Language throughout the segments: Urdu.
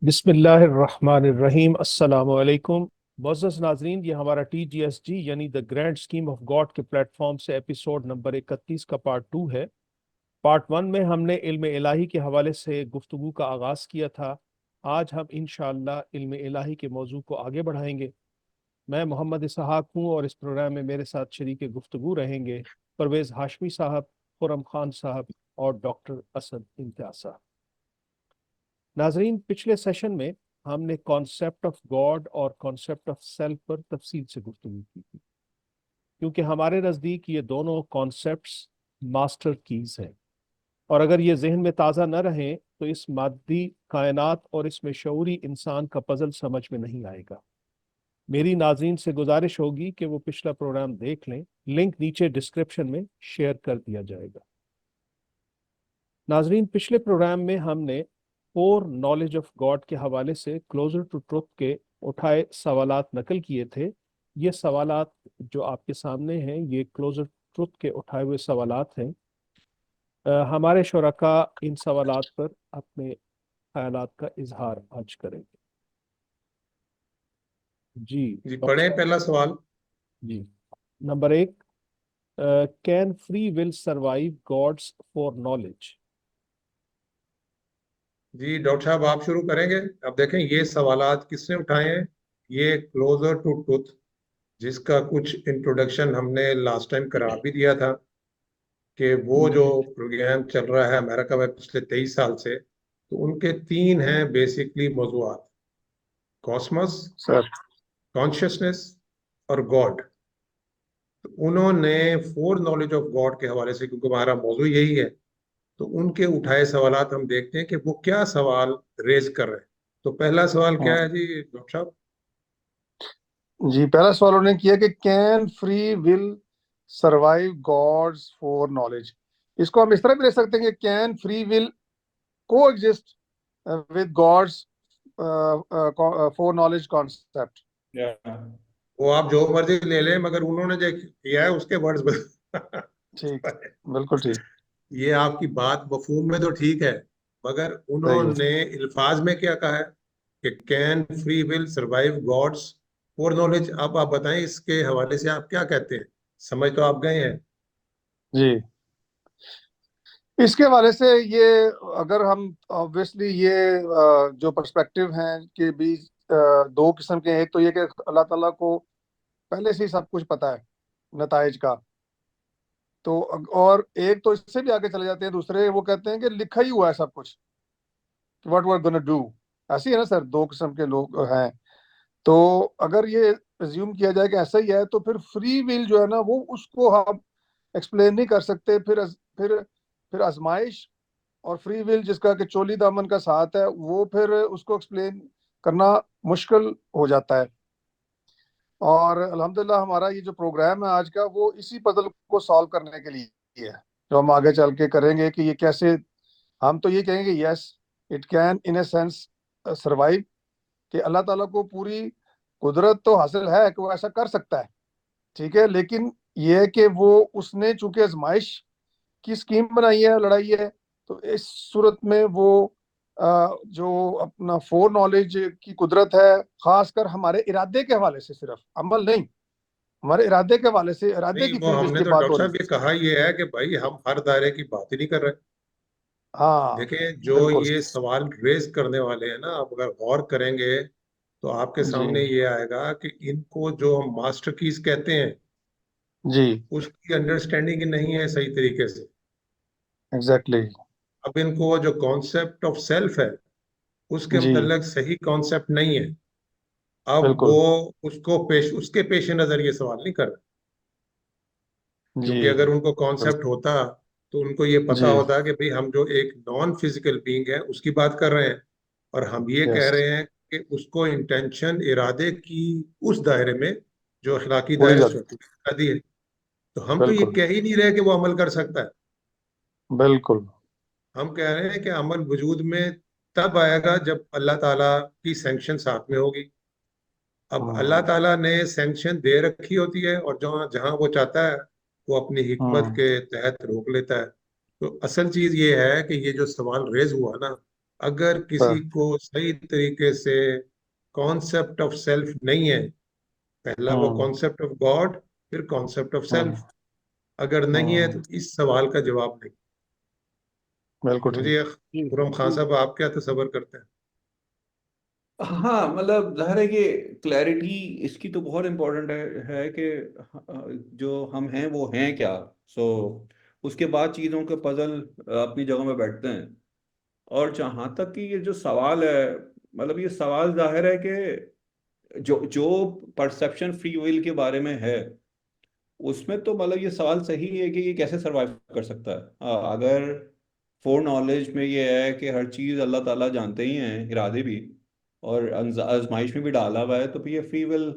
بسم اللہ الرحمن الرحیم، السلام علیکم معزز ناظرین، یہ ہمارا ٹی جی ایس جی یعنی the grand scheme of God کے پلیٹ فارم سے ایپیسوڈ نمبر 31 کا پارٹ 2 ہے۔ پارٹ 1 میں ہم نے علم الہی کے حوالے سے گفتگو کا آغاز کیا تھا۔ آج ہم انشاءاللہ علم الہی کے موضوع کو آگے بڑھائیں گے۔ میں محمد اسحاق ہوں اور اس پروگرام میں میرے ساتھ شریک گفتگو رہیں گے پرویز ہاشمی صاحب، خرم خان صاحب اور ڈاکٹر اسد امتیاز صاحب۔ ناظرین، پچھلے سیشن میں ہم نے کانسیپٹ آف گاڈ اور کانسیپٹ آف سیلف پر تفصیل سے گفتگو کی تھی، کیونکہ ہمارے نزدیک یہ دونوں کانسیپٹس ماسٹر کیز ہیں، اور اگر یہ ذہن میں تازہ نہ رہیں تو اس مادی کائنات اور اس میں شعوری انسان کا پزل سمجھ میں نہیں آئے گا۔ میری ناظرین سے گزارش ہوگی کہ وہ پچھلا پروگرام دیکھ لیں، لنک نیچے ڈسکرپشن میں شیئر کر دیا جائے گا۔ ناظرین، پچھلے پروگرام میں ہم نے فور نالج آف گاڈ کے حوالے سے کلوزر ٹو ٹروتھ کے اٹھائے سوالات نقل کیے تھے۔ یہ سوالات جو آپ کے سامنے ہیں یہ کلوزر ٹروتھ کے اٹھائے ہوئے سوالات ہیں۔ ہمارے شرکاء ان سوالات پر اپنے خیالات کا اظہار آج کریں گے۔ جی پڑھیں پہلا سوال۔ جی، number 1، can free will survive God's foreknowledge? جی ڈاکٹر صاحب آپ شروع کریں گے۔ اب دیکھیں یہ سوالات کس نے اٹھائے ہیں، یہ کلوزر ٹو ٹروتھ جس کا کچھ انٹروڈکشن ہم نے لاسٹ ٹائم کرا بھی دیا تھا کہ وہ جو پروگرام چل رہا ہے امریکہ میں پچھلے 23 سال سے، تو ان کے 3 ہیں بیسکلی موضوعات: کاسمس، کانشیسنس اور گاڈ۔ انہوں نے فور نالج آف گاڈ کے حوالے سے، کیونکہ ہمارا موضوع یہی ہے، تو ان کے اٹھائے سوالات ہم دیکھتے ہیں کہ وہ کیا سوال ریز کر رہے ہیں۔ تو پہلا سوال کیا ہے جی ڈاکٹر صاحب؟ جی پہلا سوال انہوں نے کیا کہ can free will survive God's foreknowledge. اس کو ہم اس طرح بھی لے سکتے ہیں کہ can free will coexist with God's foreknowledge concept. وہ آپ جو مرضی لے لیں، مگر انہوں نے جو کیا ہے اس کے ورڈز ٹھیک، بالکل ٹھیک۔ یہ آپ کی بات مفہوم میں تو ٹھیک ہے، مگر انہوں نے الفاظ میں کیا کہا ہے کہ can free will survive God's foreknowledge. اب آپ بتائیں اس کے حوالے سے آپ کیا کہتے ہیں، سمجھ تو آپ گئے ہیں؟ جی اس کے حوالے سے یہ اگر ہم obviously یہ جو پرسپیکٹو ہیں کہ بھی 2 قسم کے ہیں۔ ایک تو یہ کہ اللہ تعالیٰ کو پہلے سے ہی سب کچھ پتا ہے نتائج کا، تو اور ایک تو اس سے بھی آگے چلے جاتے ہیں، دوسرے وہ کہتے ہیں کہ لکھا ہی ہوا ہے سب کچھ، what we're gonna do۔ ایسے ہی ہے نا سر، 2 قسم کے لوگ ہیں۔ تو اگر یہ ریزیوم کیا جائے کہ ایسا ہی ہے تو پھر فری ول جو ہے نا وہ اس کو ہم ایکسپلین نہیں کر سکتے۔ پھر آزمائش اور فری ول جس کا کہ چولی دامن کا ساتھ ہے، وہ پھر اس کو ایکسپلین کرنا مشکل ہو جاتا ہے۔ اور الحمدللہ ہمارا یہ جو پروگرام ہے آج کا وہ اسی پزل کو سالو کرنے کے لیے ہے، جو ہم آگے چل کے کریں گے کہ یہ کیسے، ہم تو یہ کہیں گے yes it can in a sense survive, کہ اللہ تعالیٰ کو پوری قدرت تو حاصل ہے کہ وہ ایسا کر سکتا ہے، ٹھیک ہے، لیکن یہ ہے کہ وہ اس نے چونکہ آزمائش کی اسکیم بنائی ہے، لڑائی ہے، تو اس صورت میں وہ جو اپنا فور نالج کی قدرت ہے، خاص کر ہمارے ارادے کے حوالے سے، صرف عمل نہیں، ہمارے ارادے کے حوالے سے، ارادے کی نہیں، وہ فری ہم ول نے کی تو بات ڈاکٹر ہو رہی صاحب یہ کہا یہ ہے کہ بھائی ہم ہر دائرے کی بات ہی نہیں کر رہے۔ ہاں دیکھیں جو بالکل یہ سوال ریز کرنے والے ہیں نا، آپ اگر غور کریں گے تو آپ کے جی سامنے یہ آئے گا کہ ان کو جو ہم ماسٹر کیز کہتے ہیں جی اس کی انڈرسٹینڈنگ نہیں ہے صحیح طریقے سے۔ ایگزیکٹلی اب ان کو جو کانسیپٹ آف سیلف ہے اس کے جی متعلق صحیح کانسیپٹ نہیں ہے۔ اب بالکل وہ اس کے پیش نظر یہ سوال نہیں کر رہے، جی کیونکہ اگر ان کو کانسیپٹ ہوتا تو ان کو یہ پتا جی ہوتا کہ بھئی ہم جو ایک نان فزیکل بینگ ہے اس کی بات کر رہے ہیں، اور ہم یہ کہہ یس رہے ہیں کہ اس کو انٹینشن ارادے کی اس دائرے میں جو اخلاقی پوری دائرے جاتی، سے دی ہے، تو ہم تو یہ بالکل کہہ ہی نہیں رہے کہ وہ عمل کر سکتا ہے۔ بالکل ہم کہہ رہے ہیں کہ عمل وجود میں تب آئے گا جب اللہ تعالیٰ کی سینکشن ساتھ میں ہوگی۔ اب اللہ تعالیٰ نے سینکشن دے رکھی ہوتی ہے، اور جہاں وہ چاہتا ہے وہ اپنی حکمت کے تحت روک لیتا ہے۔ تو اصل چیز یہ ہے کہ یہ جو سوال ریز ہوا نا، اگر کسی کو صحیح طریقے سے کانسیپٹ آف سیلف نہیں ہے، پہلا وہ کانسیپٹ آف گاڈ، پھر کانسیپٹ آف سیلف اگر نہیں ہے تو اس سوال کا جواب نہیں. بالکل مجھے خرم خان صاحب آپ کیا تصور کرتے ہیں؟ ہاں مطلب ظاہر ہے کہ کلیئرٹی اس کی تو بہت امپورٹنٹ ہے کہ جو ہم ہیں وہ ہیں کیا. سو اس کے بعد چیزوں کے پزل اپنی جگہ میں بیٹھتے ہیں. اور جہاں تک کہ یہ جو سوال ہے، مطلب یہ سوال ظاہر ہے کہ جو پرسپشن فری ول کے بارے میں ہے اس میں تو مطلب یہ سوال صحیح ہے کہ یہ کیسے سروائیو کر سکتا ہے. اگر فور نالج میں یہ ہے کہ ہر چیز اللہ تعالیٰ جانتے ہی ہیں، ارادے بھی، اور آزمائش میں بھی ڈالا ہوا ہے، تو پھر یہ فری ول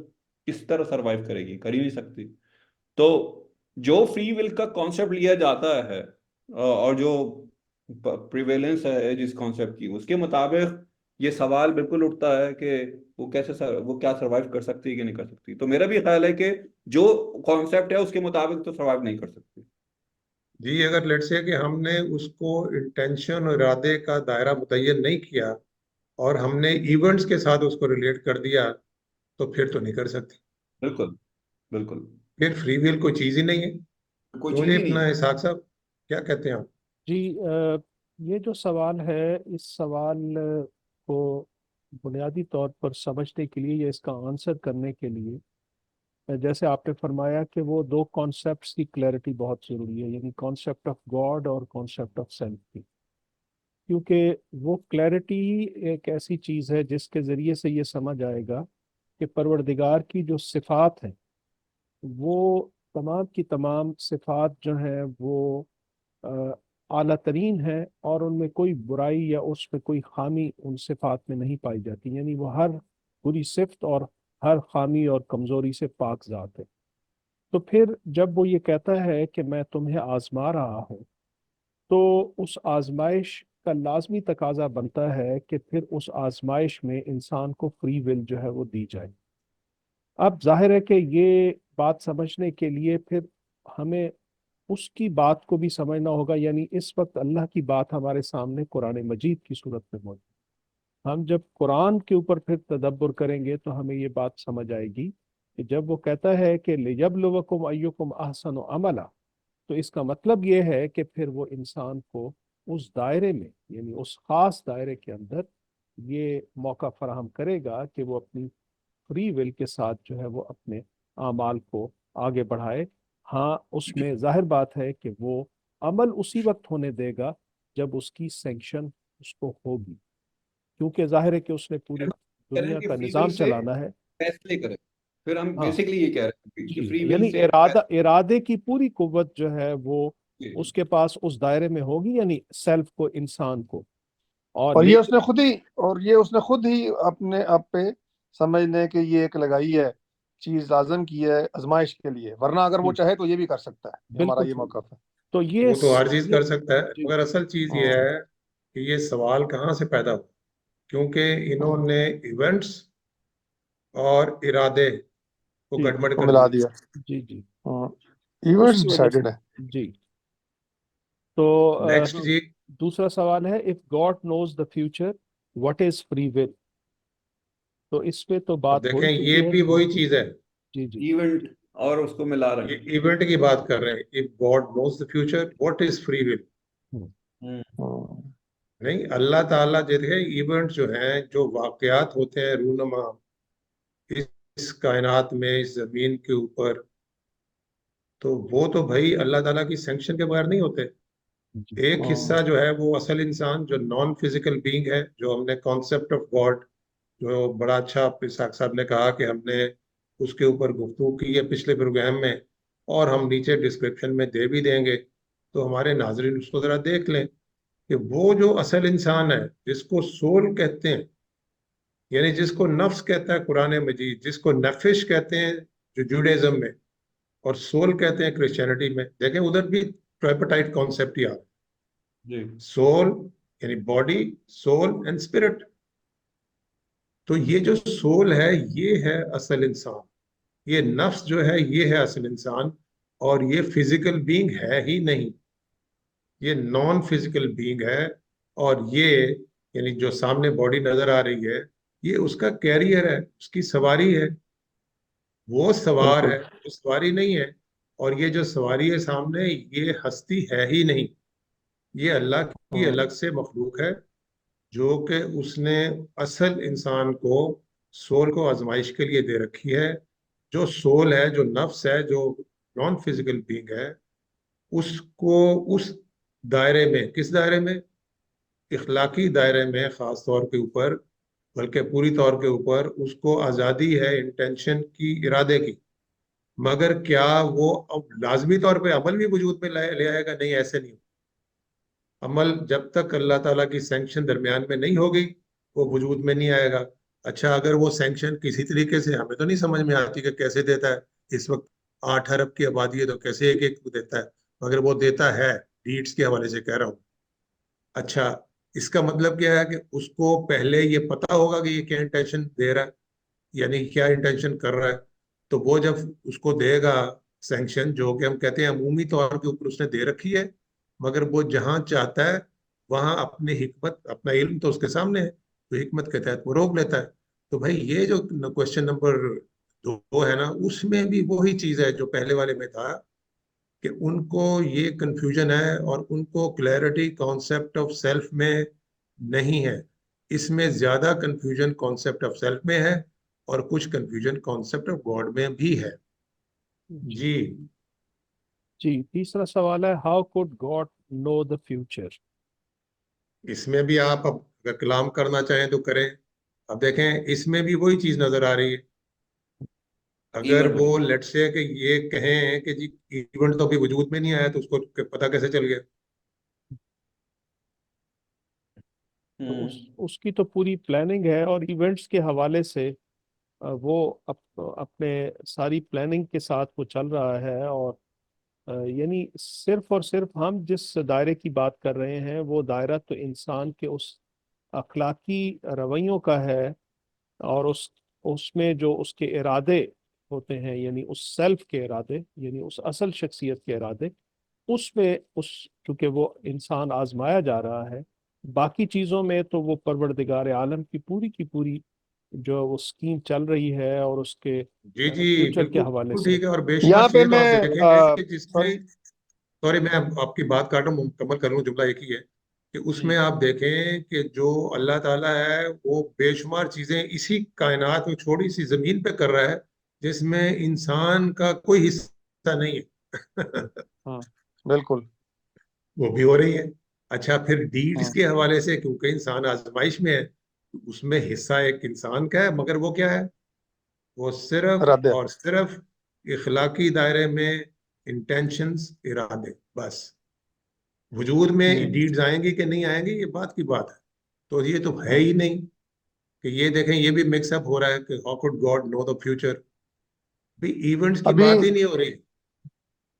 کس طرح سروائیو کرے گی؟ کر ہی نہیں سکتی. تو جو فری ول کا کانسیپٹ لیا جاتا ہے اور جو پریویلنس ہے جس کانسیپٹ کی، اس کے مطابق یہ سوال بالکل اٹھتا ہے کہ وہ وہ کیا سروائیو کر سکتی ہے کہ نہیں کر سکتی. تو میرا بھی خیال ہے کہ جو کانسیپٹ ہے اس کے مطابق تو سروائیو نہیں کر سکتی. جی اگر لیٹس سے کہ ہم نے اس کو انٹینشن اور ارادے کا دائرہ متعین نہیں کیا اور ہم نے ایونٹس کے ساتھ اس کو ریلیٹ کر دیا تو پھر تو نہیں کر سکتی. بالکل بالکل. پھر فری ول کوئی چیز ہی نہیں ہے. کوئی تو چیز جی ہی نہیں. اپنا اسحاق صاحب کیا کہتے ہیں آپ؟ جی یہ جو سوال ہے، اس سوال کو بنیادی طور پر سمجھنے کے لیے یا اس کا آنسر کرنے کے لیے، جیسے آپ نے فرمایا کہ وہ دو کانسیپٹس کی کلیئرٹی بہت ضروری ہے، یعنی کانسیپٹ آف گاڈ اور کانسیپٹ آف سیلف کی. کیونکہ وہ کلیئرٹی ایک ایسی چیز ہے جس کے ذریعے سے یہ سمجھ آئے گا کہ پروردگار کی جو صفات ہیں وہ تمام کی تمام صفات جو ہیں وہ اعلیٰ ترین ہیں، اور ان میں کوئی برائی یا اس میں کوئی خامی ان صفات میں نہیں پائی جاتی. یعنی وہ ہر بری صفت اور ہر خامی اور کمزوری سے پاک ذات ہے. تو پھر جب وہ یہ کہتا ہے کہ میں تمہیں آزما رہا ہوں، تو اس آزمائش کا لازمی تقاضا بنتا ہے کہ پھر اس آزمائش میں انسان کو فری ول جو ہے وہ دی جائے. اب ظاہر ہے کہ یہ بات سمجھنے کے لیے پھر ہمیں اس کی بات کو بھی سمجھنا ہوگا. یعنی اس وقت اللہ کی بات ہمارے سامنے قرآن مجید کی صورت میں موجود. ہم جب قرآن کے اوپر پھر تدبر کریں گے تو ہمیں یہ بات سمجھ آئے گی کہ جب وہ کہتا ہے کہ لِيَبْلُوَكُمْ أَيُّكُمْ أَحْسَنُ عَمَلًا، تو اس کا مطلب یہ ہے کہ پھر وہ انسان کو اس دائرے میں، یعنی اس خاص دائرے کے اندر یہ موقع فراہم کرے گا کہ وہ اپنی فری ول کے ساتھ جو ہے وہ اپنے اعمال کو آگے بڑھائے. ہاں اس میں ظاہر بات ہے کہ وہ عمل اسی وقت ہونے دے گا جب اس کی سینکشن اس کو ہوگی، کیونکہ ظاہر ہے کہ اس نے پوری دنیا کا نظام چلانا ہے. فیصلے کرے. پھر ہم ہاں بیسکلی یہ کہہ رہے ہیں کہ جی، فری ول یعنی سے ارادے کی پوری قوت جو ہے وہ اس کے پاس اس دائرے میں ہوگی، یعنی سیلف کو، انسان کو. اور یہ اس نے خود ہی اپنے آپ پہ سمجھنے کہ یہ ایک لگائی ہے چیز، لازم کی ہے آزمائش کے لیے، ورنہ اگر وہ چاہے تو یہ بھی کر سکتا ہے. ہمارا یہ موقع ہے. تو یہ وہ تو ہر چیز کر سکتا ہے، جی مگر اصل چیز یہ ہے کہ یہ سوال کہاں سے پیدا ہوا، کیونکہ انہوں نے ایونٹس اور ارادے کو گڑبڑ کر ملا دیا. جی جی ایونٹس ڈیسائیڈڈ ہے. جی. تو نیکسٹ جی دوسرا سوال ہے if God knows the future what is free will. تو اس پہ تو بات ہو دیکھیں چکی یہ ہے. بھی وہی چیز ہے، جی جی ایونٹ اور اس کو ملا رہے ہیں. یہ ایونٹ کی بات کر رہے ہیں. if God knows the future what is free will. نہیں، اللہ تعالیٰ دیکھیں ایونٹ جو ہیں، جو واقعات ہوتے ہیں رونما اس کائنات میں، اس زمین کے اوپر، تو وہ تو بھائی اللہ تعالیٰ کی سینکشن کے بغیر نہیں ہوتے. ایک حصہ جو ہے وہ اصل انسان جو نان فزیکل بینگ ہے، جو ہم نے کانسیپٹ آف گاڈ، جو بڑا اچھا اسحاق صاحب نے کہا کہ ہم نے اس کے اوپر گفتگو کی ہے پچھلے پروگرام میں، اور ہم نیچے ڈسکرپشن میں دے بھی دیں گے، تو ہمارے ناظرین اس کو ذرا دیکھ لیں کہ وہ جو اصل انسان ہے جس کو سول کہتے ہیں، یعنی جس کو نفس کہتا ہے قرآن مجید، جس کو نفش کہتے ہیں جو جوڈیزم میں، اور سول کہتے ہیں کرسچینٹی میں. دیکھیں ادھر بھی ٹرائپٹائٹ کانسیپٹ ہی آ جی. سول یعنی باڈی، سول اینڈ اسپرٹ. تو یہ جو سول ہے یہ ہے اصل انسان، یہ نفس جو ہے یہ ہے اصل انسان، اور یہ فزیکل بینگ ہے ہی نہیں، یہ نان فزیکل بینگ ہے. اور یہ یعنی جو سامنے باڈی نظر آ رہی ہے یہ اس کا کیریئر ہے، اس کی سواری ہے، وہ سوار بالکل ہے، وہ سواری نہیں ہے۔ اور یہ جو سواری ہے سامنے، یہ ہستی ہے ہی نہیں، یہ اللہ کی الگ سے مخلوق ہے، جو کہ اس نے اصل انسان کو، سول کو آزمائش کے لیے دے رکھی ہے۔ جو سول ہے، جو نفس ہے، جو نان فزیکل بینگ ہے، اس کو اس دائرے میں، کس دائرے میں؟ اخلاقی دائرے میں خاص طور کے اوپر، بلکہ پوری طور کے اوپر اس کو آزادی ہے انٹینشن کی، ارادے کی۔ مگر کیا وہ اب لازمی طور پہ عمل بھی وجود میں لے آئے گا؟ نہیں، ایسے نہیں۔ عمل جب تک اللہ تعالیٰ کی سینکشن درمیان میں نہیں ہوگی وہ وجود میں نہیں آئے گا۔ اچھا، اگر وہ سینکشن کسی طریقے سے، ہمیں تو نہیں سمجھ میں آتی کہ کیسے دیتا ہے، اس وقت 8 ارب کی آبادی ہے تو کیسے ایک ایک کو دیتا ہے، مگر وہ دیتا ہے، ڈیڈس کے حوالے سے کہہ رہا ہوں۔ اچھا، اس کا مطلب کیا ہے کہ اس کو پہلے یہ پتا ہوگا کہ یہ کیا انٹینشن دے رہا ہے، یعنی کیا انٹینشن کر رہا ہے، تو وہ جب اس کو دے گا سینکشن، جو کہ ہم کہتے ہیں عمومی طور کے اوپر اس نے دے رکھی ہے، مگر وہ جہاں چاہتا ہے وہاں اپنی حکمت، اپنا علم تو اس کے سامنے ہے، تو حکمت کے تحت وہ روک لیتا ہے۔ تو بھائی یہ جو کوشچن نمبر 2 ہے نا، اس میں بھی وہی چیز ہے جو پہلے والے میں تھا، کہ ان کو یہ کنفیوژن ہے اور ان کو کلیئرٹی کانسیپٹ آف سیلف میں نہیں ہے۔ اس میں زیادہ کنفیوژن کانسیپٹ آف سیلف میں ہے اور کچھ کنفیوژن کانسیپٹ آف گاڈ میں بھی ہے۔ جی جی، تیسرا سوال ہے how could God know the future? اس میں بھی آپ اب اگر کلام کرنا چاہیں تو کریں۔ اب دیکھیں، اس میں بھی وہی چیز نظر آ رہی ہے۔ اگر ایونٹ وہ لیٹ سے کہ یہ کہیں کہ جی ایونٹ تو ابھی وجود میں نہیں آیا، تو اس کو پتا کیسے چل گیا؟ تو اس کی تو پوری پلاننگ ہے، اور ایونٹس کے حوالے سے وہ اپنے ساری پلاننگ کے ساتھ وہ چل رہا ہے، اور یعنی صرف اور صرف ہم جس دائرے کی بات کر رہے ہیں وہ دائرہ تو انسان کے اس اخلاقی رویوں کا ہے، اور اس میں جو اس کے ارادے ہوتے ہیں، یعنی اس سیلف کے ارادے، یعنی اس اصل شخصیت کے ارادے، اس میں کیونکہ وہ انسان آزمایا جا رہا ہے۔ باقی چیزوں میں تو وہ پروردگار عالم کی پوری جو وہ اسکیم چل رہی ہے، اور اس کے جی جی، فیوچر کے بالکل حوالے بالکل سے۔ ٹھیک ہے۔ اور بے شمار یہاں پہ چیزیں تو میں آپ دیکھیں گے کہ جس میں، سوری سوری میں آپ کی بات کاٹوں، مکمل کر لوں، جملہ ایک ہی ہے کہ اس جی میں آپ دیکھیں کہ جو اللہ تعالیٰ ہے وہ بے شمار چیزیں اسی کائنات میں چھوٹی سی زمین پہ کر رہا ہے جس میں انسان کا کوئی حصہ نہیں ہے۔ ہاں بالکل وہ بھی ہو رہی ہے۔ اچھا، پھر ڈیڈز ہاں کے حوالے سے، کیونکہ انسان آزمائش میں ہے، اس میں حصہ ایک انسان کا ہے، مگر وہ کیا ہے؟ وہ صرف ارادے اور صرف اخلاقی دائرے میں انٹینشنز، ارادے، بس۔ وجود میں ڈیڈز آئیں گی کہ نہیں آئیں گی یہ بات کی بات ہے، تو یہ تو ہے ہی نہیں کہ یہ دیکھیں، یہ بھی مکس اپ ہو رہا ہے کہ how could God know the future, بھی ایونٹس کی ابھی، بات ہی نہیں ہو رہی۔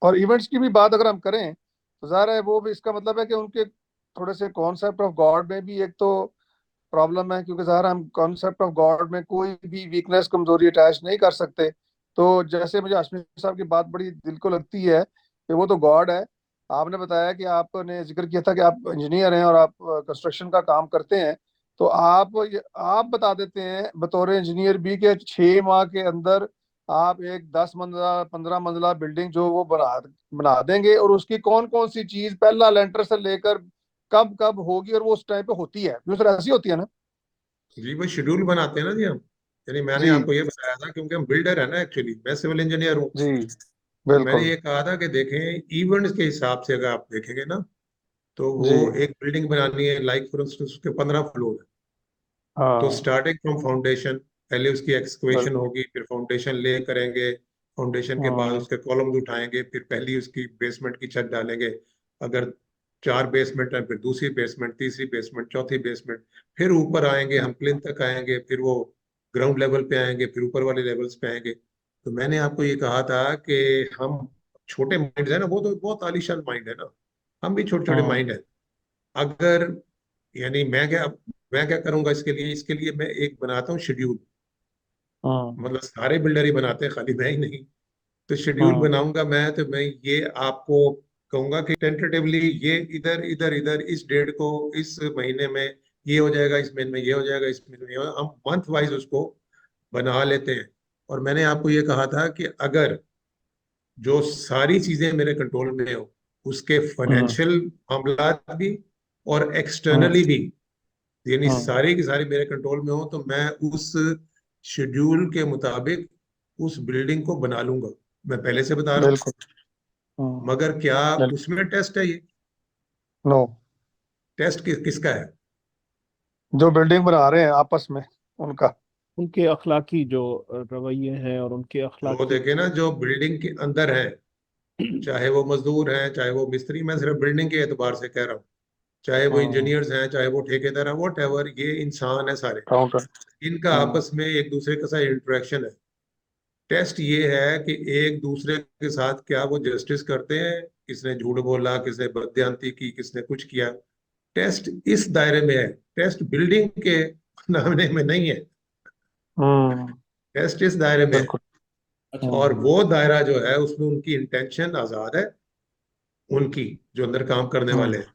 اور ایونٹس کی بھی بات اگر ہم کریں تو ظاہر ہے وہ بھی، اس کا مطلب ہے کہ ان کے تھوڑے سے کانسیپٹ آف گاڈ میں بھی ایک تو پرابلم ہے، کیونکہ ظاہر ہم کانسیپٹ آف گاڈ میں کوئی بھی ویکنیس، کمزوری اٹیچ نہیں کر سکتے۔ تو جیسے مجھے ہاشمی صاحب کی بات بڑی دل کو لگتی ہے کہ وہ تو گاڈ ہے۔ آپ نے بتایا کہ آپ نے ذکر کیا تھا کہ آپ انجینئر ہیں اور آپ کنسٹرکشن کا کام کرتے ہیں، تو آپ بتا دیتے ہیں بطور انجینئر بھی کہ 6 ماہ کے اندر آپ ایک 10 منزلہ 15 منزلہ بلڈنگ جو وہ بنا دیں گے، اور اس کی کون کون سی چیز پہلا لینٹر سے لے کر کب کب ہوگی، اور وہ اس ٹائم پہ ہوتی ہے، کیوں سر ایسی ہوتی ہے نا؟ جی، وہ شیڈول بناتے ہیں نا جی ہم، یعنی میں نے جی آپ کو یہ بتایا تھا کیونکہ ہم بلڈر ہیں نا، ایکچولی میں سول انجینئر ہوں، جی تو میں نے بالکل یہ کہا تھا کہ دیکھیں ایونٹس کے حساب سے اگر آپ دیکھیں گے نا، تو وہ جی ایک بلڈنگ بنانی ہے، لائک فار انسٹنس اس کے 15 فلور ہے، تو ہاں سٹارٹنگ فرام فاؤنڈیشن، پہلے اس کی ایکسکویشن بالکل ہوگی، پھر فاؤنڈیشن لے کریں گے، فاؤنڈیشن کے بعد ہاں اس کے کالمز اٹھائیں گے، پھر پہلی اس کی بیسمنٹ کی چھت ڈالیں گے، اگر 4 بیسمنٹ ہیں پھر دوسری بیسمنٹ، تیسری بیسمنٹ، چوتھی بیسمنٹ، پھر اوپر آئیں گے ہم، پلنتھ تک آئیں گے، پھر وہ گراؤنڈ لیول پہ آئیں گے، پھر اوپر والے لیولز پہ آئیں گے۔ تو میں نے آپ کو یہ کہا تھا کہ ہم چھوٹے مائنڈ ہے نا، وہ تو بہت عالیشان مائنڈ ہے نا، ہم بھی چھوٹے چھوٹے ہاں مائنڈ ہیں۔ اگر یعنی میں کیا کروں گا اس کے لیے میں ایک بناتا ہوں شیڈیول، ہاں مطلب سارے بلڈر ہی بناتے ہیں، خالی میں ہی نہیں، تو شیڈیول ہاں بناؤں گا میں، تو میں یہ آپ کو کہوں گا کہ ٹینٹیٹیولی یہ ادھر ادھر ادھر اس ڈیٹ کو، اس مہینے میں یہ ہو جائے گا اس مہینے میں، یہ ہو جائے گا اس مہینے میں، یہ ہم منتھ وائز اس کو بنا لیتے ہیں. اور میں نے آپ کو یہ کہا تھا کہ اگر جو ساری چیزیں میرے کنٹرول میں ہو، اس کے فائنینشیل معاملات بھی اور ایکسٹرنلی بھی، یعنی ساری کی ساری میرے کنٹرول میں ہو، تو میں اس شیڈیول کے مطابق اس بلڈنگ کو بنا لوں گا. میں پہلے سے بتا رہا ہوں. بالکل. مگر کیا اس میں ٹیسٹ ہے؟ یہ نو. ٹیسٹ کس کا ہے؟ جو بلڈنگ بنا رہے ہیں آپس میں ان کا. ان کے اخلاقی جو رویے ہیں اور ان کے جو اخلاقی دیکھیں نا، جو بلڈنگ کے اندر ہیں، چاہے وہ مزدور ہیں، چاہے وہ مستری، میں صرف بلڈنگ کے اعتبار سے کہہ رہا ہوں، چاہے وہ انجینئرز ہیں، چاہے وہ ٹھیکیدار ہیں، واٹ ایور، یہ انسان ہے سارے. کاؤنٹر. ان کا آپس میں ایک دوسرے کے ساتھ انٹریکشن ہے. ٹیسٹ یہ ہے کہ ایک دوسرے کے ساتھ کیا وہ جسٹس کرتے ہیں، کس نے جھوٹ بولا، کس نے بددیانتی کی، کس نے کچھ کیا. ٹیسٹ اس دائرے میں ہے، ٹیسٹ بلڈنگ کے نامنے میں نہیں ہے. ٹیسٹ اس دائرے میں ہے. بالکل. اور وہ دائرہ جو ہے اس میں ان کی انٹینشن آزاد ہے، ان کی جو اندر کام کرنے والے ہیں.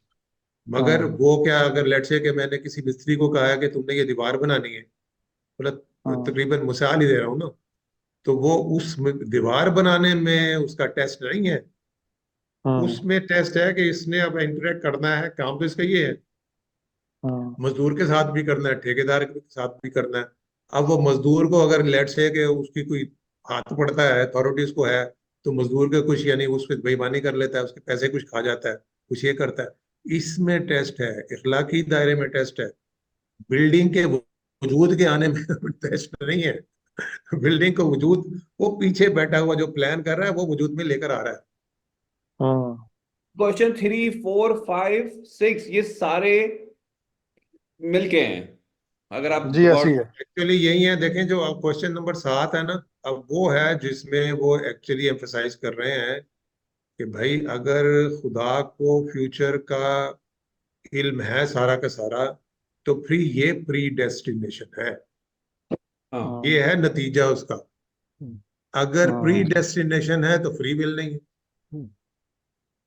مگر وہ کیا، اگر لیٹ سے کہ میں نے کسی مستری کو کہا کہ تم نے یہ دیوار بنانی ہے، مطلب تقریباً مثال ہی دے رہا ہوں نا، تو وہ اس دیوار بنانے میں اس کا ٹیسٹ نہیں ہے. اس میں ٹیسٹ ہے کہ اس نے اب انٹریکٹ کرنا ہے، کام تو اس کا یہ ہے، مزدور کے ساتھ بھی کرنا ہے، ٹھیکیدار کے ساتھ بھی کرنا ہے. اب وہ مزدور کو اگر لیٹ سے کہ اس کی کوئی ہاتھ پڑتا ہے، اتھارٹیز کو ہے، تو مزدور کے کچھ یعنی اس پہ بےایمانی کر لیتا ہے، اس کے پیسے کچھ کھا جاتا ہے، کچھ یہ کرتا ہے. اس میں ٹیسٹ ہے، اخلاقی دائرے میں ٹیسٹ ہے. بلڈنگ کے وجود کے آنے میں ٹیسٹ نہیں ہے. بلڈنگ کو وجود، وہ پیچھے بیٹھا ہوا جو پلان کر رہا ہے وہ وجود میں لے کر آ رہا ہے. کوشچن 3 4 5 6 یہ سارے مل کے ہیں. اگر آپ جی ایسی ہے. ایکچولی یہی ہے. دیکھیں جو آپ کوشچن نمبر 7 ہے نا، اب وہ ہے جس میں وہ ایکچولی ایمفسائز کر رہے ہیں کہ بھائی اگر خدا کو فیوچر کا علم ہے سارا کا سارا، تو پھر یہ پری ڈیسٹینیشن ہے، یہ ہے نتیجہ اس کا. اگر پری ڈیسٹینیشن ہے تو فری ول نہیں ہے.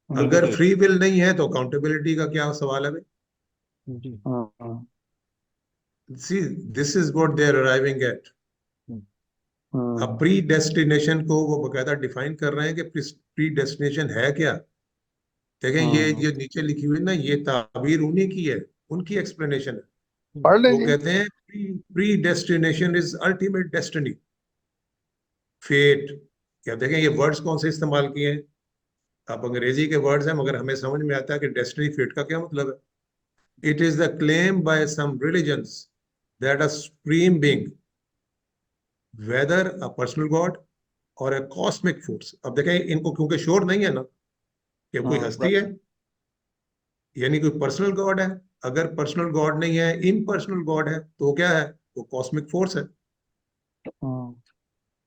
اگر فری ول نہیں ہے تو اکاؤنٹیبلٹی کا کیا سوال ہے بھائی؟ See, this is what they are arriving at. اب پری ڈیسٹینیشن کو وہ باقاعدہ ڈیفائن کر رہے ہیں کہ پری ڈیسٹینیشن ہے کیا. دیکھیں یہ نیچے لکھی ہوئی نا، یہ تعبیر انہی کی ہے، ان کی ایکسپلینیشن ہے. پڑھ لیں وہ جی. کہتے ہیں predestination is ultimate destiny, fate. کیا دیکھیں یہ ورڈز کون سے استعمال کیے ہیں، آپ انگریزی کے ورڈز ہیں، مگر ہمیں سمجھ میں آتا ہے کہ ڈیسٹنی فیٹ کا کیا مطلب ہے. It is the claim by some religions that a supreme being, whether a personal god or a cosmic force. اب دیکھیں ان کو کیونکہ شور نہیں ہے نا کہ کوئی ہستی ہے، یعنی کوئی پرسنل گاڈ ہے. اگر پرسنل گاڈ نہیں ہے، امپرسنل گاڈ ہے، تو کیا ہے؟ وہ کاسمک فورس ہے.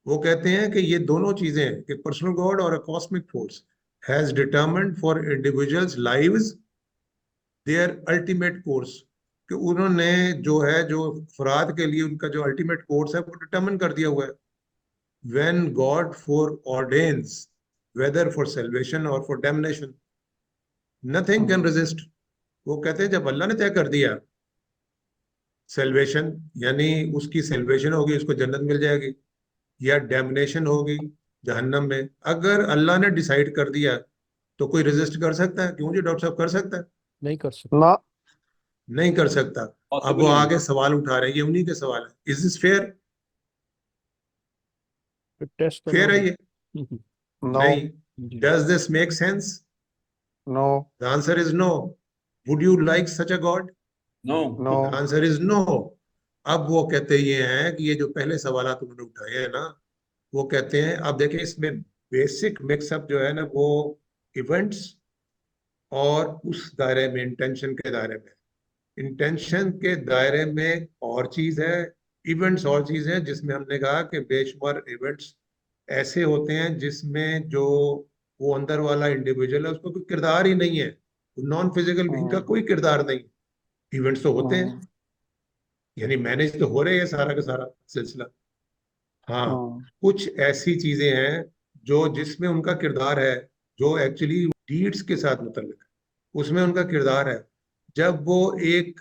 وہ کہتے ہیں کہ یہ دونوں چیزیں ہیں کہ پرسنل گاڈ اور cosmic force has determined for individuals lives their ultimate course, کہ انہوں نے جو ہے جو افراد کے لیے ان کا جو الٹیمیٹ کورس ہے وہ ڈٹرمن کر دیا ہوا ہے. when God foreordains whether for salvation or for damnation, nothing can resist. وہ کہتے ہیں جب اللہ نے طے کر دیا سیلویشن، یعنی اس کی سیلویشن ہوگی، اس کو جنت مل جائے گی، یا ڈیمنیشن ہوگی جہنم میں، اگر اللہ نے ڈیسائیڈ کر دیا تو کوئی ریزسٹ کر سکتا ہے؟ کیوں جی ڈاکٹر صاحب، کر سکتا ہے؟ نہیں کر سکتا. نہیں کر سکتا. اب وہ آگے سوال اٹھا رہے ہیں، یہ انہی کے سوال ہے. از دس فیئر؟ فیئر ہے یہ؟ نہیں. Does this make sense? No. The answer is no. Would you like such a God? No. The answer is no. اب وہ کہتے یہ ہیں کہ یہ جو پہلے سوالات انہوں نے اٹھائے ہیں نا، وہ کہتے ہیں اب دیکھیں اس میں بیسک مکس اپ جو ہے نا وہ ایونٹس اور اس دائرے میں انٹینشن کے دائرے میں، انٹینشن کے دائرے میں اور چیز ہے، ایونٹس اور چیز ہے، جس میں ہم نے کہا کہ بے شمار ایونٹس ایسے ہوتے ہیں جس میں جو وہ اندر والا انڈیویجول ہے اس کو کوئی کردار ہی نہیں ہے، نان فزیکل بینگ کا کوئی کردار نہیں. ایونٹس تو ہوتے ہیں، یعنی مینج تو ہو رہے ہیں سارا کا سارا سلسلہ. ہاں کچھ ایسی چیزیں ہیں جو جس میں ان کا کردار ہے، جو ایکچولی ڈیڈز کے ساتھ متعلق ہے، اس میں ان کا کردار ہے. جب وہ ایک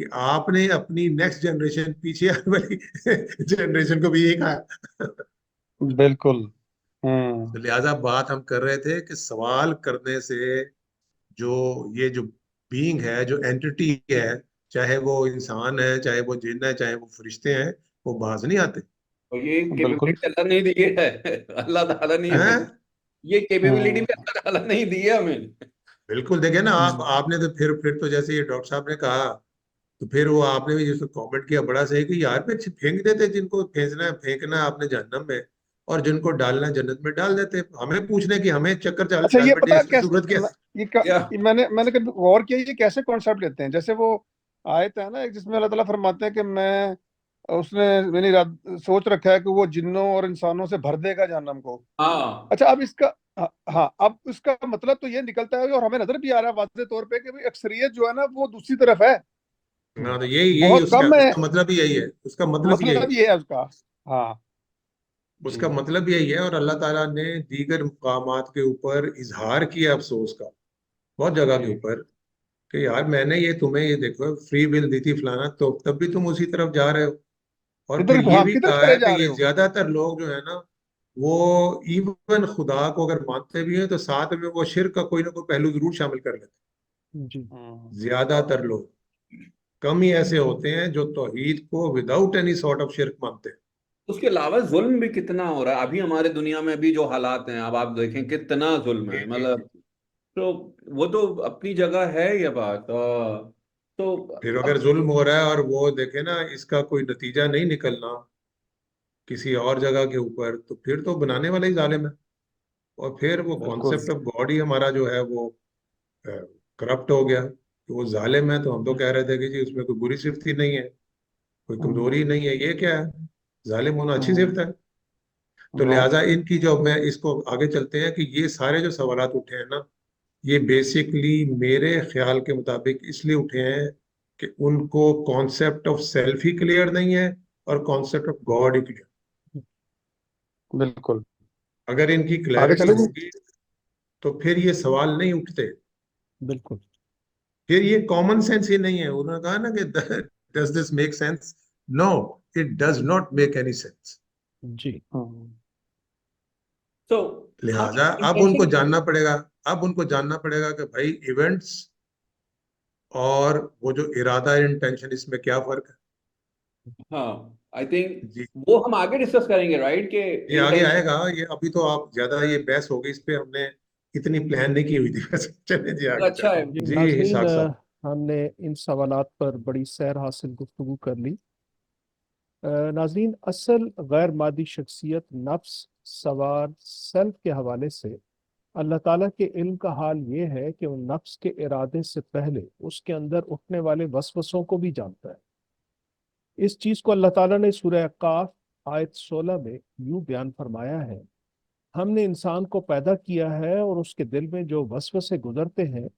کہ آپ نے اپنی نیکسٹ جنریشن پیچھے آنے والی جنریشن کو بھی یہی کہا. بالکل. تو لہٰذا بات ہم کر رہے تھے کہ سوال کرنے سے جو یہ جو بینگ ہے، جو اینٹی ہے، چاہے وہ انسان ہے، چاہے وہ جن ہے، چاہے وہ فرشتے ہیں، وہ باز نہیں آتے اور یہ بالکل. کیپیبلٹی اللہ نہیں دی ہے، اللہ تعالیٰ نہیں ہیں. ہے، یہ کیپیبلٹی ہوں. بھی اللہ تعالیٰ نہیں دی ہے ہمیں. بالکل. دیکھیں نا، آپ نے تو پھر تو جیسے یہ ڈاکٹر صاحب نے کہا، تو پھر وہ آپ نے بھی جس کو کامنٹ کیا بڑا صحیح کہ یار پہ پھینک دیتے، جن کو پھینکنا ہے پھینکنا ہے آپ نے جہنم میں، اور جن کو ڈالنا ہے جنت میں ڈال دیتے. ہمیں پوچھنے کی ہمیں چکر اچھا چل یہ بیٹھے، پتا اس کی ضرورت کیا ہے؟ کیا یہ میں نے کبھی غور کیا یہ کیسے کانسیپٹ لیتے ہیں. جیسے وہ آیت ہے نا ایک جس میں اللہ تعالیٰ فرماتے ہیں کہ اس نے یعنی سوچ رکھا ہے کہ وہ جنوں اور انسانوں سے بھر دے گا جہنم کو. ہاں اچھا اب اس کا ہاں اب اس کا مطلب تو یہ نکلتا ہے اور ہمیں نظر بھی آ رہا ہے واضح طور پہ کہ اکثریت جو ہے نا وہ دوسری طرف ہے. ہاں، تو یہی بہت اس کم ہے. کا مطلب ہی یہی ہے. اس کا مطلب یہی ہے. مطلب یہ ہے اس کا. ہاں اس جی کا مطلب یہی ہے. اور اللہ تعالیٰ نے دیگر مقامات کے اوپر اظہار کیا افسوس کا بہت جگہ کے جی اوپر کہ یار میں نے یہ تمہیں یہ دیکھو فری ول دی تھی فلانا، تو تب بھی تم اسی طرف جا رہے ہو. اور پھر ادھر یہ ہاں بھی کدھر کہا چلے ہے کہ جا رہے یہ ہو. زیادہ تر لوگ جو ہے نا وہ ایون خدا کو اگر مانتے بھی ہیں تو ساتھ میں وہ شرک کا کوئی نہ کوئی پہلو ضرور شامل کر لیتے جی ہوں. ہیں. زیادہ تر لوگ، کم ہی ایسے ہوتے ہیں جو توحید کو وداؤٹ اینی سارٹ آف شرک مانتے ہیں. اس کے علاوہ ظلم بھی کتنا ہو رہا ہے ابھی ہمارے دنیا میں. ابھی جو حالات ہیں اب آپ دیکھیں کتنا ظلم ہے، جی جی مطلب جی. تو وہ تو اپنی جگہ ہے یہ بات. تو پھر اب اگر ظلم ہو رہا ہے اور وہ دیکھیں نا اس کا کوئی نتیجہ نہیں نکلنا کسی اور جگہ کے اوپر، تو پھر تو بنانے والا ہی ظالم ہے. اور پھر وہ بالکل. کانسیپٹ آف گاڈ ہی ہمارا جو ہے وہ کرپٹ ہو گیا کہ وہ ظالم ہے. تو ہم تو کہہ رہے تھے کہ جی اس میں کوئی بری صفت ہی نہیں ہے، کوئی کمزوری نہیں ہے. یہ کیا ہے؟ ظالم ہونا اچھی صفت ہے. تو نو لہٰذا ان کی جو میں اس کو آگے چلتے ہیں کہ یہ سارے جو سوالات اٹھے ہیں نا، یہ بیسکلی میرے خیال کے مطابق اس لیے اٹھے ہیں کہ ان کو concept of self he clear نہیں ہے اور concept of God he clear. بالکل. اگر ان کی آگے کلیئرٹی چلیں گے. ہوگی تو پھر یہ سوال نہیں اٹھتے. بالکل. پھر یہ کامن سینس ہی نہیں ہے. انہوں نے کہا نا کہ does this make sense? No, it does not make any sense. جی تو ہم لہٰذا اب ان کو انٹینشن. جاننا پڑے گا. اب ان کو جاننا پڑے گا کہ بھائی ایونٹس اور وہ جو ارادہ انٹینشن، اس میں کیا فرق ہے. ہاں آئی تھنک جی وہ ہم آگے ڈسکس کریں گے رائٹ کہ یہ آگے انٹینشن. آئے گا. یہ ابھی تو آپ زیادہ یہ بحث ہو گئی اس پہ، ہم نے اتنی پلان نہیں کی ہوئی تھی. چلیں جی آگے اچھا ہے. چلیں. جی ناظرین، اسحاق صاحب. ہم نے ان سوالات پر بڑی سیر حاصل گفتگو کر لی. ناظرین، اصل غیر مادی شخصیت، نفس، سوار، سیلف کے حوالے سے اللہ تعالیٰ کے علم کا حال یہ ہے کہ وہ نفس کے ارادے سے پہلے اس کے اندر اٹھنے والے وسوسوں کو بھی جانتا ہے. اس چیز کو اللہ تعالیٰ نے سورہ قاف آیت 16 میں یوں بیان فرمایا ہے: ہم نے انسان کو پیدا کیا ہے اور اس کے دل میں جو وسوسے گزرتے ہیں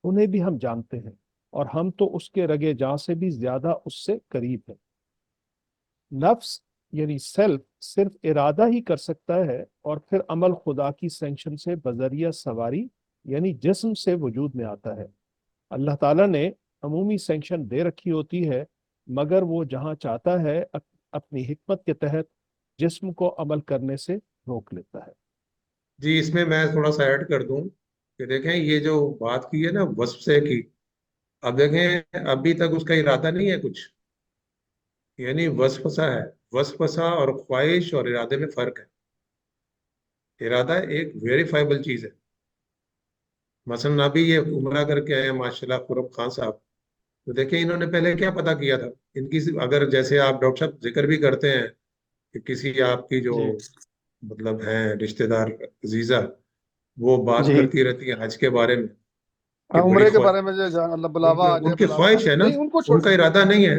انہیں بھی ہم جانتے ہیں، اور ہم تو اس کے رگے جاں سے بھی زیادہ اس سے قریب ہیں. نفس یعنی سیلف صرف ارادہ ہی کر سکتا ہے، اور پھر عمل خدا کی سینکشن سے بذریعہ سواری یعنی جسم سے وجود میں آتا ہے. اللہ تعالیٰ نے عمومی سینکشن دے رکھی ہوتی ہے، مگر وہ جہاں چاہتا ہے اپنی حکمت کے تحت جسم کو عمل کرنے سے روک لیتا ہے. جی اس میں تھوڑا سا ایڈ کر دوں کہ دیکھیں یہ جو بات کی ہے نا وسوسے کی، اب دیکھیں ابھی تک اس کا ارادہ نہیں ہے کچھ، یعنی وسوسہ ہے. وسوسہ اور خواہش اور ارادے میں فرق ہے. ارادہ ایک ویریفائبل چیز ہے. مثلا ابھی یہ عمرہ کر کے آئے ماشاء اللہ خرم خان صاحب، تو دیکھیں انہوں نے پہلے کیا پتہ کیا تھا. ان کی اگر جیسے آپ ڈاکٹر صاحب ذکر بھی کرتے ہیں کہ کسی آپ کی جو جی مطلب ہیں رشتہ دار عزیزہ، وہ بات جی کرتی رہتی ہے حج کے بارے میں کہ بڑی عمرے کے بارے میں جو اللہ بلاوا آ ان جائے کی بلاوا خواہش ہے نا، نہیں ان کو ان چھوڑ. کا ارادہ نہیں ہے.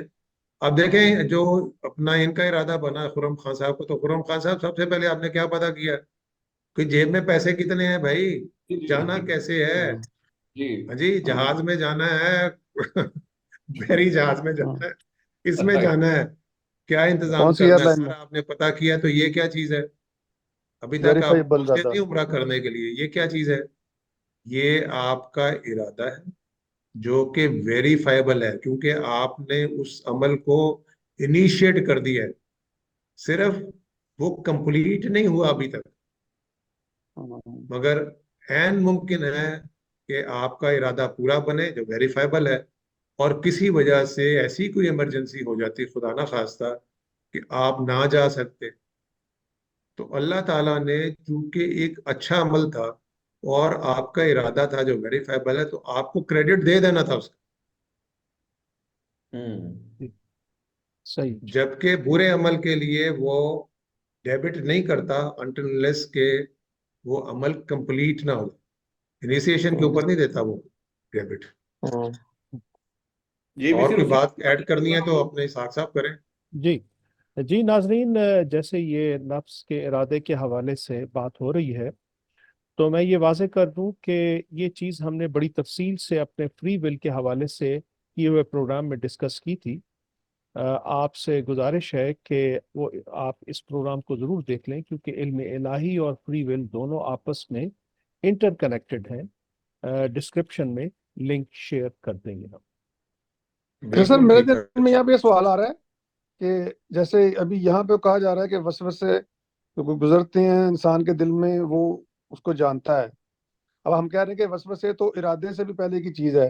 اب دیکھیں جو اپنا ان کا ارادہ بنا خرم خان صاحب کو، تو خرم خان صاحب سب سے پہلے آپ نے کیا پتا کیا کہ جیب میں پیسے کتنے ہیں بھائی، جانا کیسے ہے. جی ہاں جی جہاز میں جانا ہے بحری جہاز میں جانا ہے، اس میں جانا ہے، کیا کون انتظام سی ایئر کرنا ہے لائن میں سارا آپ نے پتا کیا. تو یہ کیا چیز ہے؟ ابھی تک آپ ویریفائیبل پہنچے زیادہ. نہیں عمرہ کرنے کے لیے. یہ کیا چیز ہے؟ یہ آپ کا ارادہ ہے جو کہ ویریفائبل ہے، کیونکہ آپ نے اس عمل کو انیشیٹ کر دیا ہے، صرف وہ کمپلیٹ نہیں ہوا ابھی تک، مگر عین ممکن ہے کہ آپ کا ارادہ پورا بنے جو ویریفائبل ہے، اور کسی وجہ سے ایسی کوئی ایمرجنسی ہو جاتی خدا نہ خواستہ کہ آپ نہ جا سکتے، تو اللہ تعالیٰ نے چونکہ ایک اچھا عمل تھا اور آپ کا ارادہ تھا جو ویریفائبل ہے، تو آپ کو کریڈٹ دے دینا تھا اس کا، ہوں صحیح. جبکہ برے عمل کے لیے وہ ڈیبٹ نہیں کرتا انٹل انلیس کہ وہ عمل کمپلیٹ نہ ہو، انیشیشن کے اوپر نہیں دیتا وہ ڈیبٹ. یہ بھی اور پھر کوئی اسی بات ایڈ کرنی ہے تو اپنے ساتھ صاحب کریں. جی جی ناظرین، جیسے یہ نفس کے ارادے کے حوالے سے بات ہو رہی ہے، تو میں یہ واضح کر دوں کہ یہ چیز ہم نے بڑی تفصیل سے اپنے فری ول کے حوالے سے کیے ہوئے پروگرام میں ڈسکس کی تھی. آپ سے گزارش ہے کہ وہ آپ اس پروگرام کو ضرور دیکھ لیں، کیونکہ علم الہی اور فری ول دونوں آپس میں انٹر کنیکٹڈ ہیں. ڈسکرپشن میں لنک شیئر کر دیں گے ہم. اچھا سر، بالکل میرے ٹھیک ہے. دل میں یہاں پہ یہ سوال آ رہا ہے کہ جیسے ابھی یہاں پہ کہا جا رہا ہے کہ وسوسے جو گزرتے ہیں انسان کے دل میں وہ اس کو جانتا ہے. اب ہم کہہ رہے ہیں کہ وسوسے تو ارادے سے بھی پہلے کی چیز ہے،